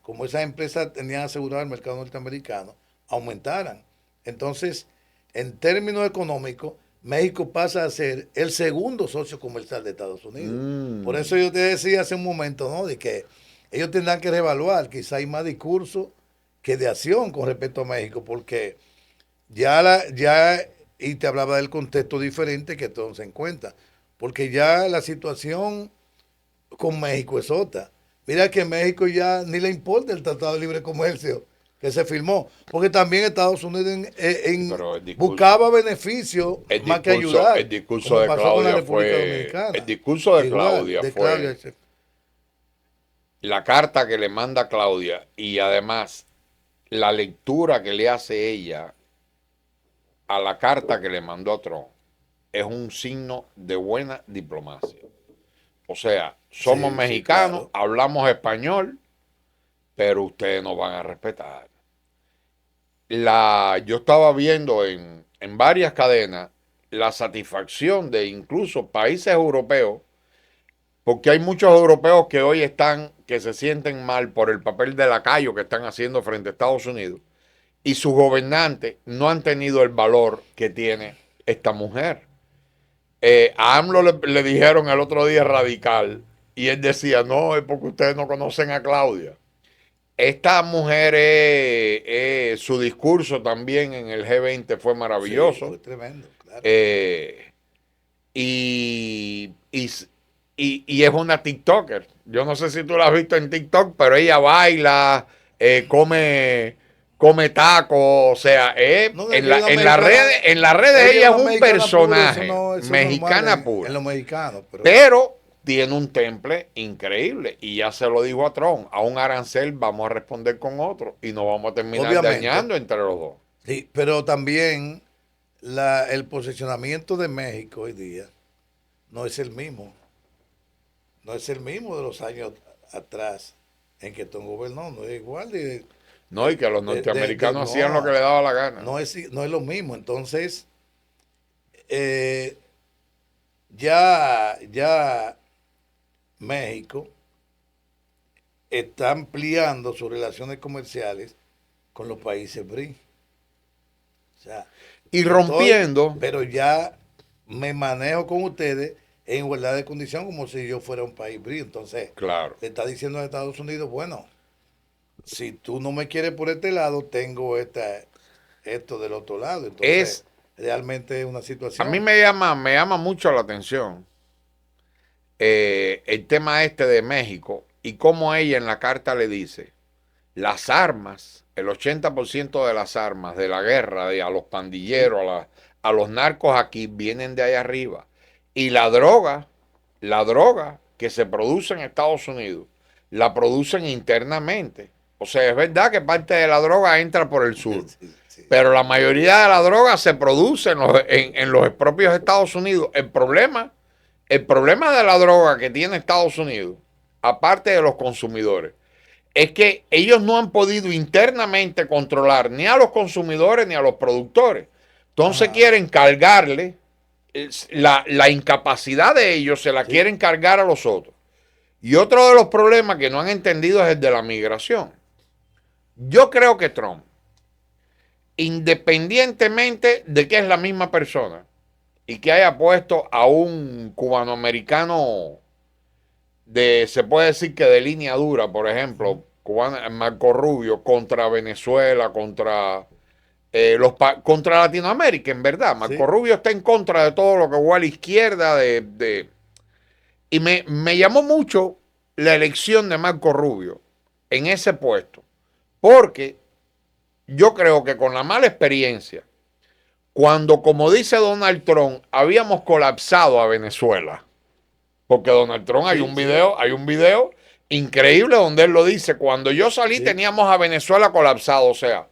como esas empresas tenían asegurado el mercado norteamericano, aumentaran. Entonces, en términos económicos, México pasa a ser el segundo socio comercial de Estados Unidos. Por eso yo te decía hace un momento, ¿no? De que ellos tendrán que reevaluar, quizá hay más discurso que de acción con respecto a México, porque y te hablaba del contexto diferente que todos se encuentra, porque ya la situación con México es otra. Mira que México ya ni le importa el Tratado de Libre Comercio que se firmó, porque también Estados Unidos Pero el discurso, buscaba beneficios más que ayudar, el discurso como de pasó con la Claudia República fue, el Dominicana. discurso de Igual, Claudia de Claudia. fue la carta que le manda Claudia y además la lectura que le hace ella a la carta que le mandó a Trump es un signo de buena diplomacia. O sea, somos Sí, sí, mexicanos, claro. hablamos español, pero ustedes nos van a respetar. Yo estaba viendo en varias cadenas la satisfacción de incluso países europeos, porque hay muchos europeos que hoy que se sienten mal por el papel de lacayo que están haciendo frente a Estados Unidos, y sus gobernantes no han tenido el valor que tiene esta mujer. A AMLO le dijeron el otro día radical, y él decía, no, es porque ustedes no conocen a Claudia. Esta mujer, su discurso también en el G20 fue Sí, maravilloso. fue tremendo, claro. Eh, y, y, y es una TikToker. Yo no sé si tú la has visto en TikTok, pero ella baila, come tacos, o sea, No, es que una mexicana, en las redes ella es ella es una un mexicana pura, personaje, eso es normal mexicana en pura. los mexicanos, pero Pero tiene un temple increíble y ya se lo dijo a Trump, a un arancel vamos a responder con otro y nos vamos a terminar obviamente, dañando entre los dos. sí, pero también el posicionamiento de México hoy día no es el mismo, no es el mismo de los años atrás en que Tom gobernó, no es igual No, y que los norteamericanos hacían lo que les daba la gana. no es lo mismo. Entonces, eh, ya México está ampliando sus relaciones comerciales con los países BRIC. O sea, Y rompiendo, pero ya me manejo con ustedes en igualdad de condición como si yo fuera un país BRIC. Entonces, claro, le está diciendo a Estados Unidos, bueno, si tú no me quieres por este lado, tengo esto del otro lado. Entonces, es, realmente es una a mí situación. me llama mucho la atención el tema este de México y cómo ella en la carta le dice, las armas, el 80% de las armas de la guerra a los pandilleros, a los narcos aquí vienen de allá arriba. Y la droga que se produce en Estados Unidos la producen internamente. O sea, es verdad que parte de la droga entra por el sur, pero la mayoría de la droga se produce en los propios Estados Unidos. El problema de la droga que tiene Estados Unidos, aparte de los consumidores, es que ellos no han podido internamente controlar ni a los consumidores ni a los productores. Entonces quieren cargarle la incapacidad de ellos, se la quieren cargar a los otros. Y otro de los problemas que no han entendido es el de la migración. Yo creo que Trump, independientemente de que es la misma persona y que haya puesto a un cubanoamericano se puede decir que de línea dura, por ejemplo, Marco Rubio contra Venezuela, contra contra Latinoamérica, en verdad. Marco Rubio está en contra de todo lo que va a la izquierda. Y me llamó mucho la elección de Marco Rubio en ese puesto, porque yo creo que con la mala experiencia, cuando, como dice Donald Trump, habíamos colapsado a Venezuela, porque Donald Trump hay un video increíble donde él lo dice, cuando yo salí teníamos a Venezuela colapsado, o sea,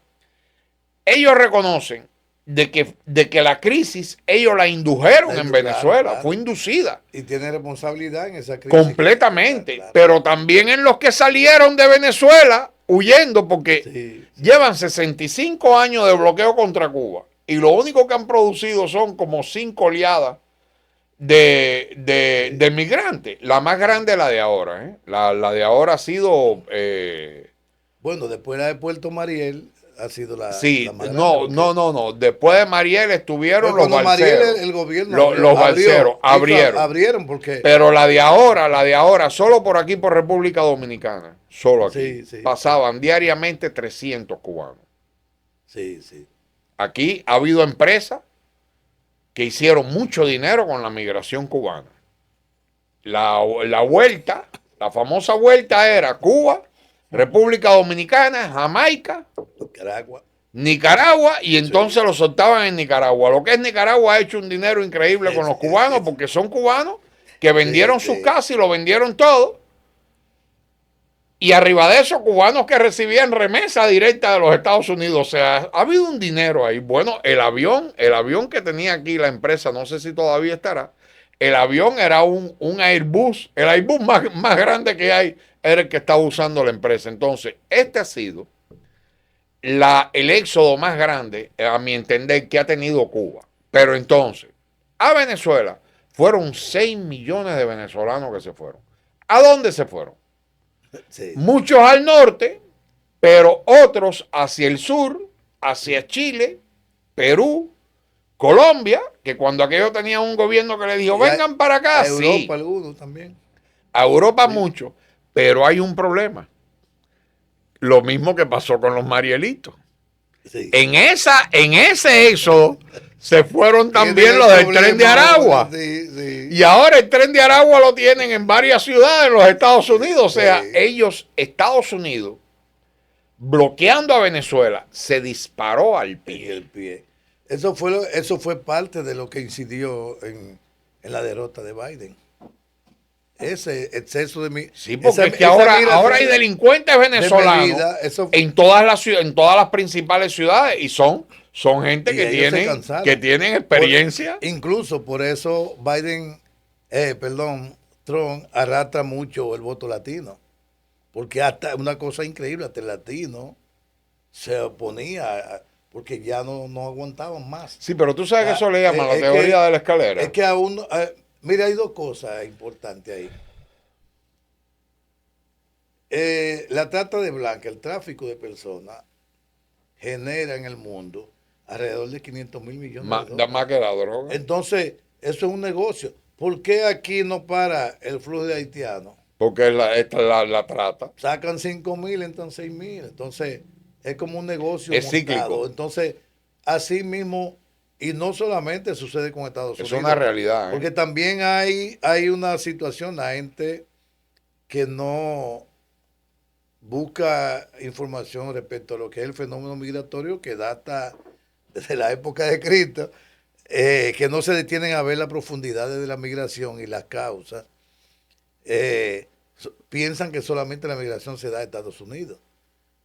ellos reconocen de que la crisis ellos la indujeron en Venezuela, fue inducida. Y tiene responsabilidad en esa crisis. Completamente, pero también en los que salieron de Venezuela huyendo, porque llevan 65 años de bloqueo contra Cuba y lo único que han producido son como 5 oleadas de migrantes. La más grande es la de ahora, ¿eh? La de ahora ha sido... bueno, después la de Puerto Mariel ha sido la... Sí, la más no. Después de Mariel estuvieron los balseros. Mariel, el gobierno los balseros abrieron porque... Pero la de ahora, solo por aquí, por República Dominicana, solo aquí, pasaban diariamente 300 cubanos. Sí. Aquí ha habido empresas que hicieron mucho dinero con la migración cubana. La vuelta, la famosa vuelta era Cuba, República Dominicana, Jamaica, Nicaragua, y entonces lo soltaban en Nicaragua. Lo que es Nicaragua ha hecho un dinero increíble con los cubanos, porque son cubanos que vendieron sus casas y lo vendieron todo. Y arriba de eso, cubanos que recibían remesa directa de los Estados Unidos. O sea, ha habido un dinero ahí. Bueno, el avión que tenía aquí la empresa, no sé si todavía estará, el avión era un Airbus. El Airbus más grande que hay era el que estaba usando la empresa. Entonces, este ha sido el éxodo más grande, a mi entender, que ha tenido Cuba. Pero entonces, a Venezuela fueron 6 millones de venezolanos que se fueron. ¿A dónde se fueron? Muchos al norte, pero otros hacia el sur, hacia Chile, Perú, Colombia, que cuando aquello tenía un gobierno que le dijo, vengan para acá. A Europa algunos también. A Europa mucho, pero hay un problema. Lo mismo que pasó con los Marielitos. En ese éxodo se fueron también los del Tren de Aragua. Y ahora el Tren de Aragua lo tienen en varias ciudades en los Estados Unidos. O sea, Estados Unidos, bloqueando a Venezuela, se disparó al pie. Eso fue parte de lo que incidió en la derrota de Biden. Ese exceso de... Sí, porque es que ahora hay delincuentes venezolanos en todas las principales ciudades y son gente que tienen experiencia. Incluso por eso Trump arrastra mucho el voto latino. Porque hasta una cosa increíble, hasta el latino se oponía porque ya no aguantaban más. Sí, pero tú sabes que eso le llaman la teoría de la escalera. Es que aún... mira, hay dos cosas importantes ahí. La trata de blanca, el tráfico de personas, genera en el mundo alrededor de 500 mil millones de dólares. Da más que la droga. Entonces, eso es un negocio. ¿Por qué aquí no para el flujo de haitianos? Porque esta es la trata. Sacan 5,000, entran 6,000. Entonces, es como un negocio es montado. Cíclico. Entonces, así mismo, y no solamente sucede con Estados Unidos. Es una realidad. Porque también hay una situación, la gente que no busca información respecto a lo que es el fenómeno migratorio que data desde la época de Cristo, que no se detienen a ver las profundidades de la migración y las causas. piensan que solamente la migración se da a Estados Unidos,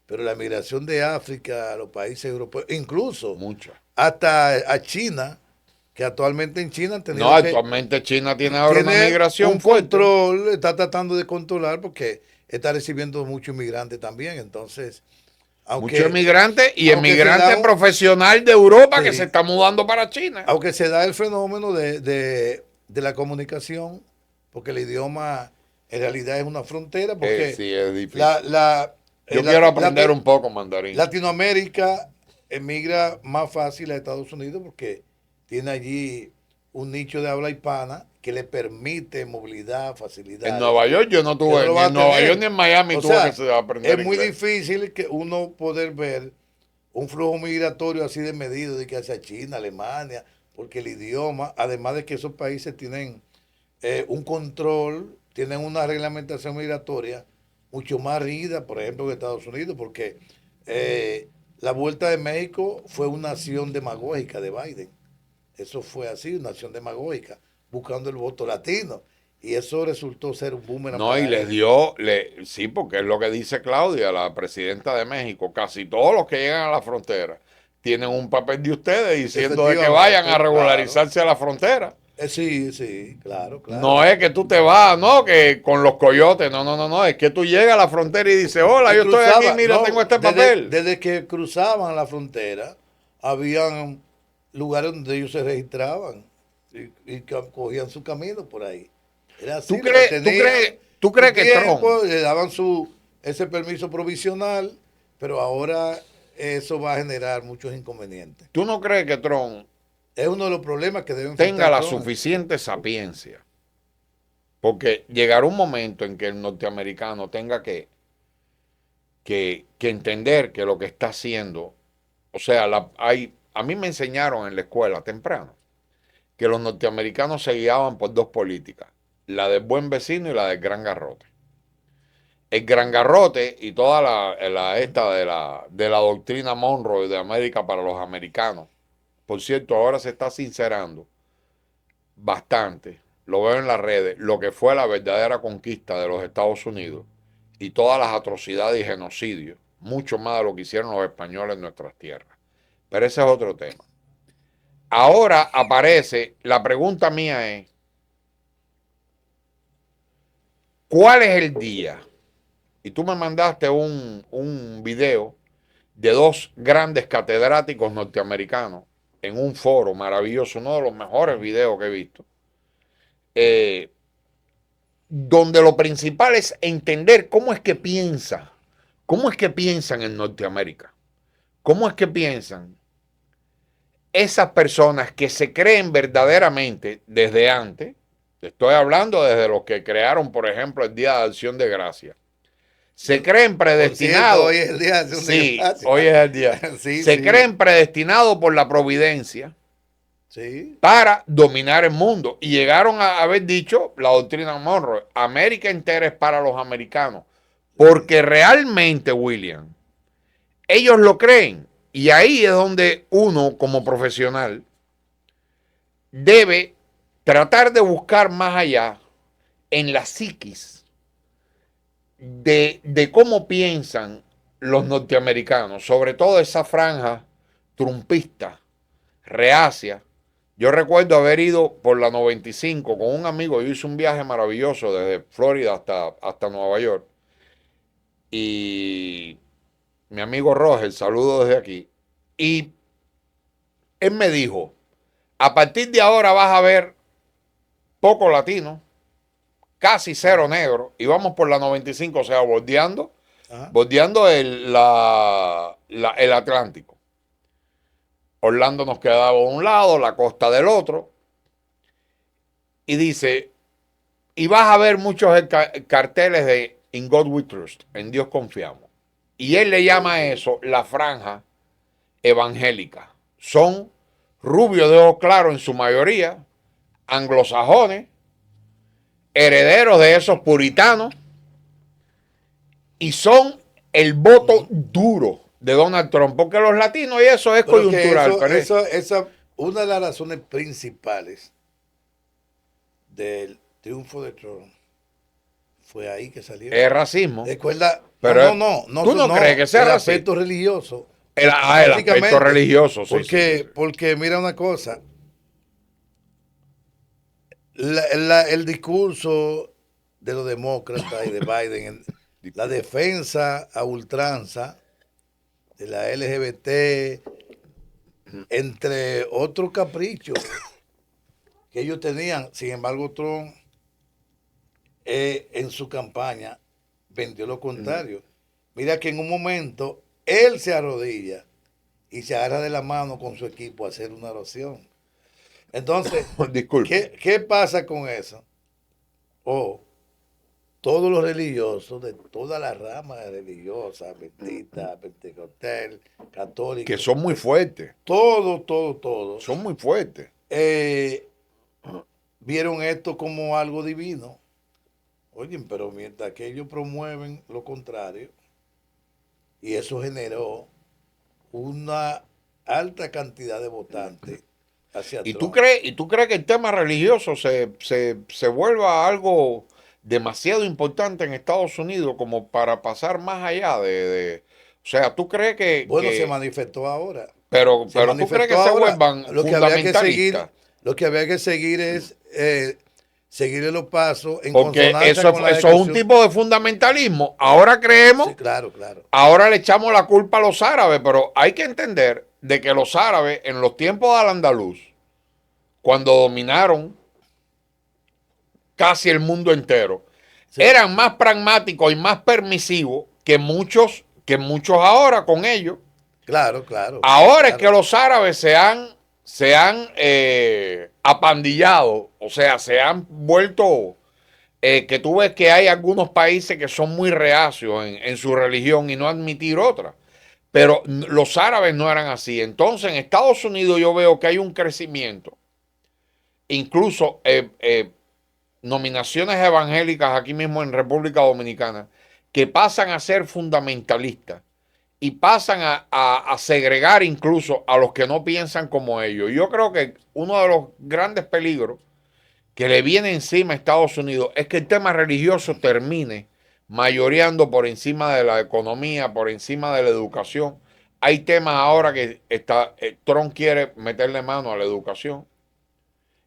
pero la migración de África a los países europeos, incluso Mucha. hasta a China, que actualmente en China han tenido No, actualmente China tiene ahora una tiene migración un fuerte. control, está tratando de controlar porque está recibiendo muchos inmigrantes también. Entonces, Muchos aunque, emigrantes y aunque se da emigrantes un- profesional de Europa que se sí, está mudando para China. aunque se da el fenómeno de la comunicación, porque el idioma en realidad es una frontera, porque Sí, es difícil. la, la, Yo la- quiero aprender la- un poco mandarín. Latinoamérica emigra más fácil a Estados Unidos porque tiene allí un nicho de habla hispana que le permite movilidad, En facilidades. Nueva York yo no Que no tuve, lo ni va a en Nueva tener. York ni en Miami O tuve sea, que aprender es muy inglés. difícil que uno poder ver un flujo migratorio así de medido de que hacia China, Alemania, porque el idioma, además de que esos países tienen un control, tienen una reglamentación migratoria mucho más rígida, por ejemplo, que Estados Unidos, porque la vuelta de México fue una acción demagógica de Biden. Eso fue así, una acción demagógica, buscando el voto latino. Y eso resultó ser un boomerang No, y para les él. dio, sí, porque es lo que dice Claudia, la presidenta de México. Casi todos los que llegan a la frontera tienen un papel de ustedes diciendo de que vayan a Efectivamente, claro. regularizarse a la frontera. Sí, sí, claro, No claro. es que tú te vas, no, que con los coyotes, no, no, no, no, es que tú llegas a la frontera y dices, hola, Y yo estoy aquí, cruzaba, mira, tengo no, este papel. desde que cruzaban la frontera, habían lugares donde ellos se registraban y cogían su camino por ahí. Era ¿Tú así, lo crees, tú tenían crees, tú un crees que Trump, tiempo, le daban ese permiso provisional, pero ahora eso va a generar muchos inconvenientes. tú no crees que Trump Es uno de los problemas que debe tenga enfrentar la Trump. suficiente sapiencia? Porque llegará un momento en que el norteamericano tenga que entender que lo que está haciendo, o sea, a mí me enseñaron en la escuela temprano que los norteamericanos se guiaban por dos políticas, la del buen vecino y la del gran garrote. El gran garrote y toda esta de la doctrina Monroe de América para los americanos, por cierto, ahora se está sincerando bastante, lo veo en las redes, lo que fue la verdadera conquista de los Estados Unidos y todas las atrocidades y genocidios, mucho más de lo que hicieron los españoles en nuestras tierras. Pero ese es otro tema. Ahora aparece, la pregunta mía es, ¿cuál es el día? Y tú me mandaste un video de dos grandes catedráticos norteamericanos en un foro maravilloso, uno de los mejores videos que he visto, eh, donde lo principal es entender cómo es que piensan en Norteamérica, cómo es que piensan esas personas que se creen verdaderamente desde antes, estoy hablando desde los que crearon, por ejemplo, el Día de Acción de Gracias, se creen Por cierto, predestinados, hoy es el día de Acción de sí, Gracias. hoy es el día, Sí, se sí, creen predestinados por la providencia sí. para dominar el mundo. Y llegaron a haber dicho la doctrina Monroe, América entera es para los americanos. Porque realmente, William, ellos lo creen. Y ahí es donde uno, como profesional, debe tratar de buscar más allá en la psiquis de cómo piensan los norteamericanos, sobre todo esa franja trumpista, reacia. Yo recuerdo haber ido por la 95 con un amigo. Yo hice un viaje maravilloso desde Florida hasta Nueva York. Y mi amigo Roger, saludo desde aquí. Y él me dijo, a partir de ahora vas a ver poco latino, casi cero negro. Y vamos por la 95, o sea, Ajá. bordeando el Atlántico. Orlando nos quedaba de un lado, la costa del otro. Y dice, y vas a ver muchos carteles de In God We Trust, en Dios confiamos. Y él le llama a eso la franja evangélica. Son rubios de ojos claros en su mayoría, anglosajones, herederos de esos puritanos, y son el voto duro de Donald Trump, porque los latinos y eso es Pero que coyuntural. Pero esa, una de las razones principales del triunfo de Trump Fue ahí que salió. Es racismo. Recuerda, Pero ¿tú no no, crees que sea el racista? aspecto religioso. El aspecto Básicamente, religioso, sí, porque, sí. porque mira una cosa, el discurso de los demócratas y de Biden, la defensa a ultranza de la LGBT, entre otros caprichos que ellos tenían, sin embargo, Trump en su campaña vendió lo contrario. Mira que en un momento él se arrodilla y se agarra de la mano con su equipo a hacer una oración. Entonces, Disculpe. ¿qué pasa con eso? Oh, todos los religiosos de todas las ramas religiosas, bendita, pentecostal, Que católico, son muy fuertes. todos, Son muy fuertes. vieron esto como algo divino. Oye, pero mientras que ellos promueven lo contrario, y eso generó una alta cantidad de votantes hacia Trump. ¿Y tú crees que el tema religioso se vuelva algo demasiado importante en Estados Unidos como para pasar más allá o sea, ¿tú crees Bueno, se manifestó ahora. Se pero tú crees que manifestó se ahora. vuelvan fundamentalistas? Lo que había que seguir es seguirle los pasos en Porque consonancia con la eso es un declaración. tipo de fundamentalismo. Ahora creemos, Sí, claro. ahora le echamos la culpa a los árabes, pero hay que entender de que los árabes en los tiempos de Al-Andalus, cuando dominaron casi el mundo entero, Sí, eran más pragmáticos y más permisivos que muchos ahora con ellos. Ahora es que los árabes se han apandillado, o sea, se han vuelto, que tú ves que hay algunos países que son muy reacios en su religión y no admitir otra. Pero los árabes no eran así. Entonces en Estados Unidos yo veo que hay un crecimiento, incluso nominaciones evangélicas aquí mismo en República Dominicana, que pasan a ser fundamentalistas y pasan a segregar incluso a los que no piensan como ellos. Yo creo que uno de los grandes peligros que le viene encima a Estados Unidos es que el tema religioso termine mayoreando por encima de la economía, por encima de la educación. Hay temas ahora que Trump quiere meterle mano a la educación.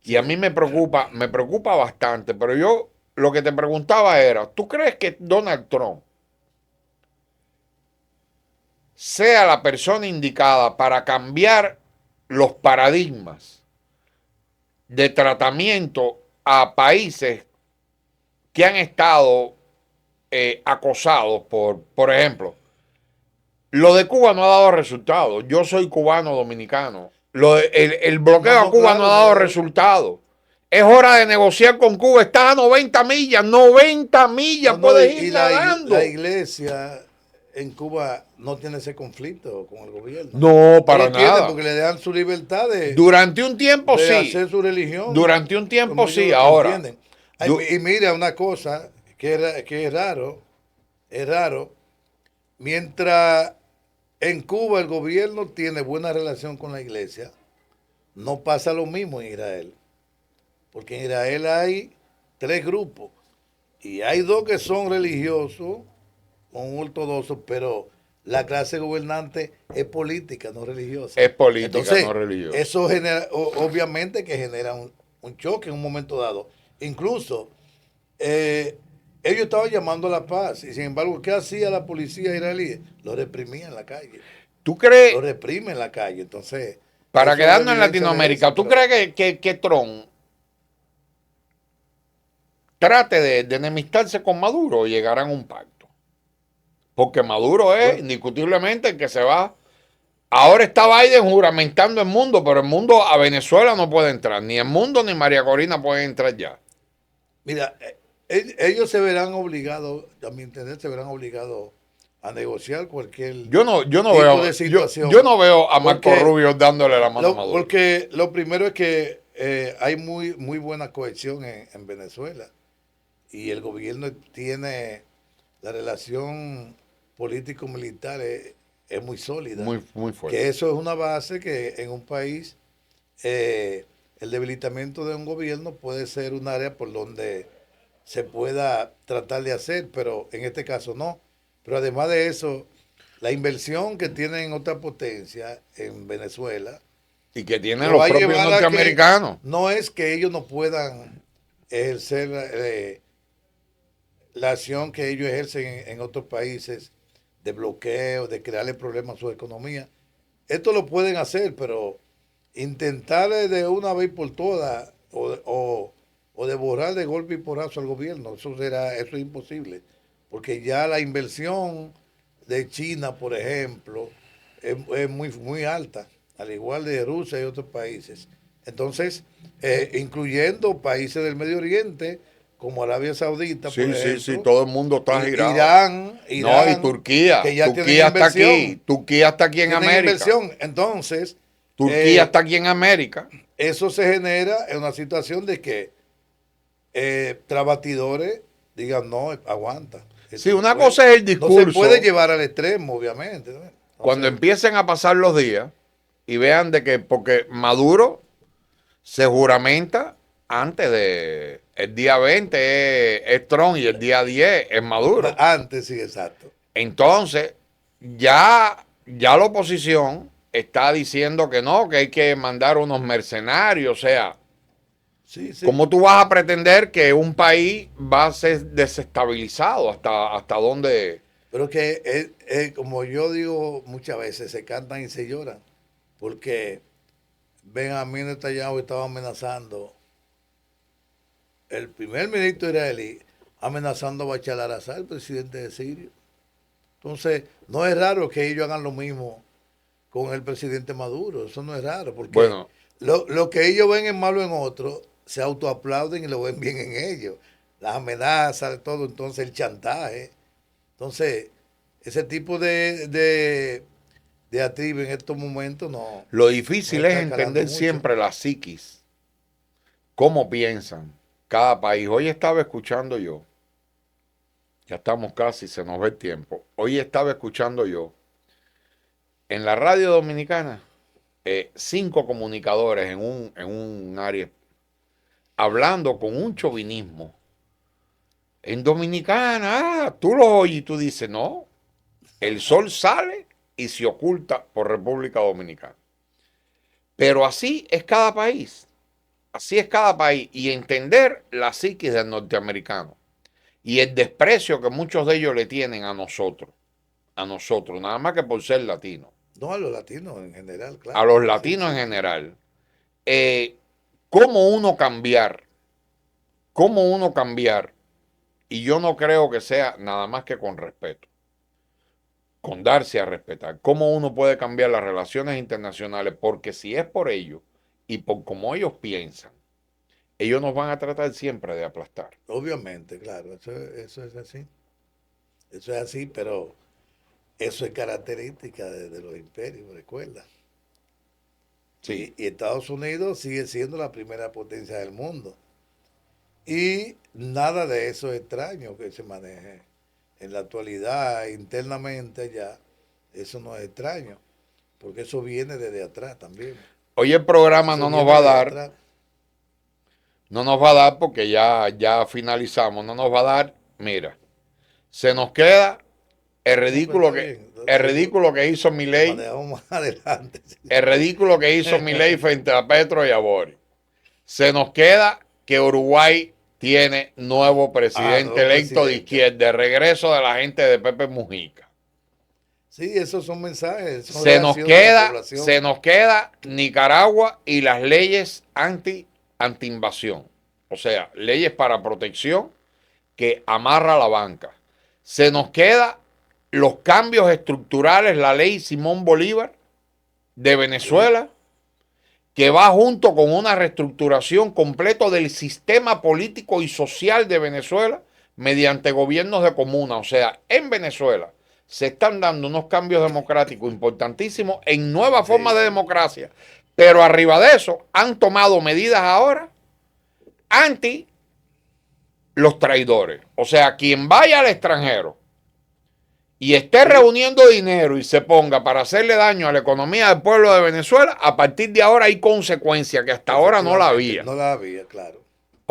Y a mí me preocupa bastante, pero yo lo que te preguntaba era, ¿tú crees que Donald Trump sea la persona indicada para cambiar los paradigmas de tratamiento a países que han estado acosados por ejemplo, lo de Cuba no ha dado resultados? Yo soy cubano dominicano. El bloqueo a Cuba no ha dado resultados. Es hora de negociar con Cuba. Estás a 90 millas. 90 millas puedes ir nadando. La iglesia en Cuba no tiene ese conflicto con el gobierno. No, para nada. Porque le dan su libertad durante un tiempo de sí. hacer su religión. Durante un tiempo sí. Ahora. Y mira una cosa que es raro. Es raro. Mientras en Cuba el gobierno tiene buena relación con la iglesia, no pasa lo mismo en Israel. Porque en Israel hay 3 grupos y hay 2 que son religiosos, son ortodoxos, pero la clase gobernante es política, no religiosa. Es política, entonces, no religiosa. Eso genera, obviamente que genera un choque en un momento dado. Incluso ellos estaban llamando a la paz y sin embargo, ¿qué hacía la policía israelí? Lo reprimía en la calle. ¿Tú crees? Lo reprime en la calle. Entonces, para quedarnos en Latinoamérica, ¿tú crees que Trump trate de enemistarse con Maduro o llegarán a un pacto? Porque Maduro es indiscutiblemente el que se va. Ahora está Biden juramentando el mundo, pero el mundo a Venezuela no puede entrar. Ni el mundo ni María Corina pueden entrar ya. Mira, ellos se verán obligados, a mi entender, se verán obligados a negociar cualquier yo no tipo veo, de situación. Yo no veo a Marco Rubio dándole la mano a Maduro. Porque lo primero es que hay muy buena cohesión en Venezuela y el gobierno tiene la relación político-militar es muy sólida. Muy fuerte. Que eso es una base que en un país el debilitamiento de un gobierno puede ser un área por donde se pueda tratar de hacer, pero en este caso no. Pero además de eso, la inversión que tienen otra potencia en Venezuela Y que tienen lo los va a propios llevar a que norteamericanos. no es que ellos no puedan ejercer la acción que ellos ejercen en otros países de bloqueo, de crearle problemas a su economía. Esto lo pueden hacer, pero intentar de una vez por todas o de borrar de golpe y porrazo al gobierno, eso es imposible, porque ya la inversión de China, por ejemplo, es muy alta, al igual de Rusia y otros países. Entonces, incluyendo países del Medio Oriente, como Arabia Saudita, por Sí, sí, sí, ejemplo, todo el mundo está girado. Irán, No, y Turquía. que ya tienen Turquía está inversión. aquí. Turquía está aquí en Tienen América. inversión. Entonces, Turquía está aquí en América. eso se genera en una situación de que trabatidores digan, no, aguanta. Sí, una cosa es el discurso. No se puede llevar al extremo, obviamente. ¿no? Cuando empiecen a pasar los días y vean de que, porque Maduro se juramenta antes de, el día 20 es Trump y el día 10 es Maduro. Antes, sí, exacto. Entonces, ya la oposición está diciendo que no, que hay que mandar unos mercenarios, o sea, sí, sí. ¿cómo tú vas a pretender que un país va a ser desestabilizado? ¿Hasta dónde? Pero que como yo digo muchas veces, se cantan y se lloran, porque Benjamín Netanyahu estaba amenazando, el primer ministro israelí, amenazando a Bashar al-Assad, el presidente de Siria. Entonces, no es raro que ellos hagan lo mismo con el presidente Maduro, eso no es raro, porque Bueno, lo que ellos ven en malo en otro, se autoaplauden y lo ven bien en ellos. Las amenazas, todo, entonces el chantaje. Entonces, ese tipo de atributos en estos momentos no. lo difícil no es está calando entender mucho. siempre la psiquis, cómo piensan cada país. Hoy estaba escuchando yo, ya estamos casi, se nos ve el tiempo. Hoy estaba escuchando yo en la radio dominicana 5 comunicadores en un área hablando con un chauvinismo. En Dominicana, tú lo oyes y tú dices, no, el sol sale y se oculta por República Dominicana. Pero así es cada país. Así es cada país. Y entender la psiquis del norteamericano y el desprecio que muchos de ellos le tienen a nosotros, nada más que por ser latinos. No, a los latinos en general, claro. A los latinos en general. ¿Cómo uno cambiar? Y yo no creo que sea nada más que con respeto, con darse a respetar. ¿Cómo uno puede cambiar las relaciones internacionales? Porque si es por ellos y por cómo ellos piensan, ellos nos van a tratar siempre de aplastar. Obviamente, claro, eso es así. Eso es así, pero eso es característica de los imperios, recuerda. Sí. Y Estados Unidos sigue siendo la primera potencia del mundo. Y nada de eso es extraño que se maneje en la actualidad, internamente allá. Eso no es extraño, porque eso viene desde atrás también. Hoy el programa Eso no nos viene va a desde dar, atrás. no nos va a dar porque ya finalizamos, no nos va a dar, mira, se nos queda el ridículo que hizo Milei, Manejamos más adelante. el ridículo que hizo Milei frente a Petro y a Boris. Se nos queda que Uruguay tiene nuevo presidente electo de izquierda, de regreso de la gente de Pepe Mujica. Sí, esos son mensajes. Son Se nos reacciones de la queda Nicaragua y las leyes anti-invasión. O sea, leyes para protección que amarra la banca. Se nos queda los cambios estructurales, la ley Simón Bolívar de Venezuela, que va junto con una reestructuración completa del sistema político y social de Venezuela mediante gobiernos de comuna. O sea, en Venezuela se están dando unos cambios democráticos importantísimos en nuevas formas de democracia, pero arriba de eso han tomado medidas ahora anti los traidores. O sea, quien vaya al extranjero y esté reuniendo dinero y se ponga para hacerle daño a la economía del pueblo de Venezuela, a partir de ahora hay consecuencias que hasta ahora no la había. No la había, claro.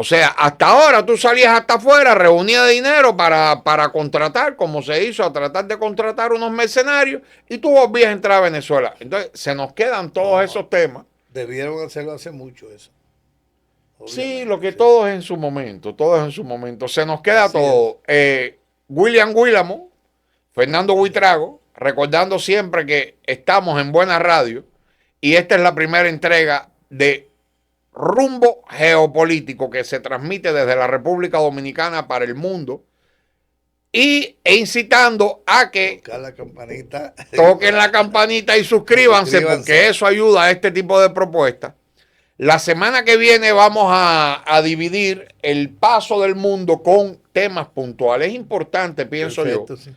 O sea, hasta ahora tú salías hasta afuera, reunías dinero para contratar, como se hizo, a tratar de contratar unos mercenarios, y tú volvías a entrar a Venezuela. Entonces, se nos quedan todos esos temas. Debieron hacerlo hace mucho eso. Sí, lo que Sí. todo es en su momento, todo es en su momento. Se nos queda Así todo. William Willamo, Fernando Buitrago, recordando siempre que estamos en Buena Radio y esta es la primera entrega de Rumbo Geopolítico que se transmite desde la República Dominicana para el mundo e incitando a que Tocar la campanita. toquen la campanita y suscríbanse porque eso ayuda a este tipo de propuestas. La semana que viene vamos a dividir el paso del mundo con temas puntuales. Es importante, pienso Perfecto, yo, sí.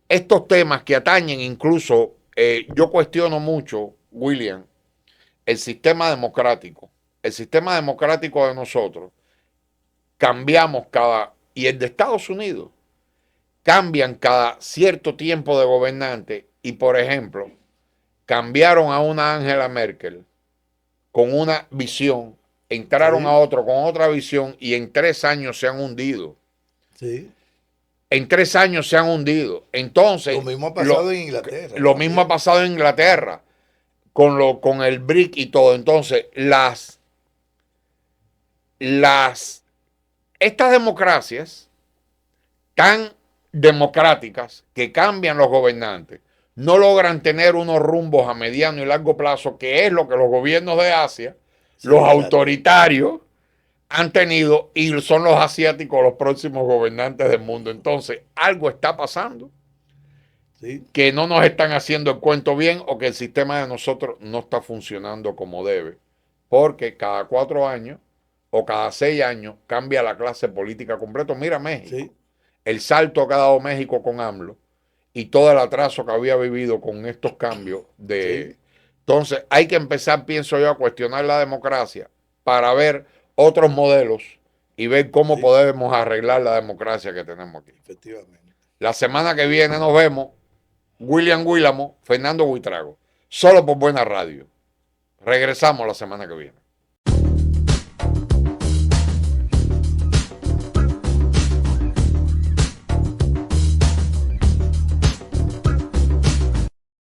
estos temas que atañen incluso, yo cuestiono mucho, William, el sistema democrático. El sistema democrático de nosotros cambiamos y el de Estados Unidos, cambian cada cierto tiempo de gobernante y, por ejemplo, cambiaron a una Angela Merkel con una visión, entraron a otro con otra visión y en 3 años se han hundido. Sí. En 3 años se han hundido. Entonces, Lo mismo ha pasado en Inglaterra. Lo mismo ha pasado en Inglaterra con el BRIC y todo. Entonces, estas democracias tan democráticas que cambian los gobernantes no logran tener unos rumbos a mediano y largo plazo, que es lo que los gobiernos de Asia, sí, los autoritarios, han tenido y son los asiáticos los próximos gobernantes del mundo. Entonces, algo está pasando, sí, que no nos están haciendo el cuento bien o que el sistema de nosotros no está funcionando como debe. Porque cada 4 años o cada 6 años cambia la clase política completa. Mira México. Sí. El salto que ha dado México con AMLO y todo el atraso que había vivido con estos cambios de... Sí. Entonces hay que empezar, pienso yo, a cuestionar la democracia para ver otros modelos y ver cómo sí, podemos arreglar la democracia que tenemos aquí. Efectivamente. La semana que viene nos vemos. William Willamo, Fernando Buitrago. Solo por Buena Radio. Regresamos la semana que viene.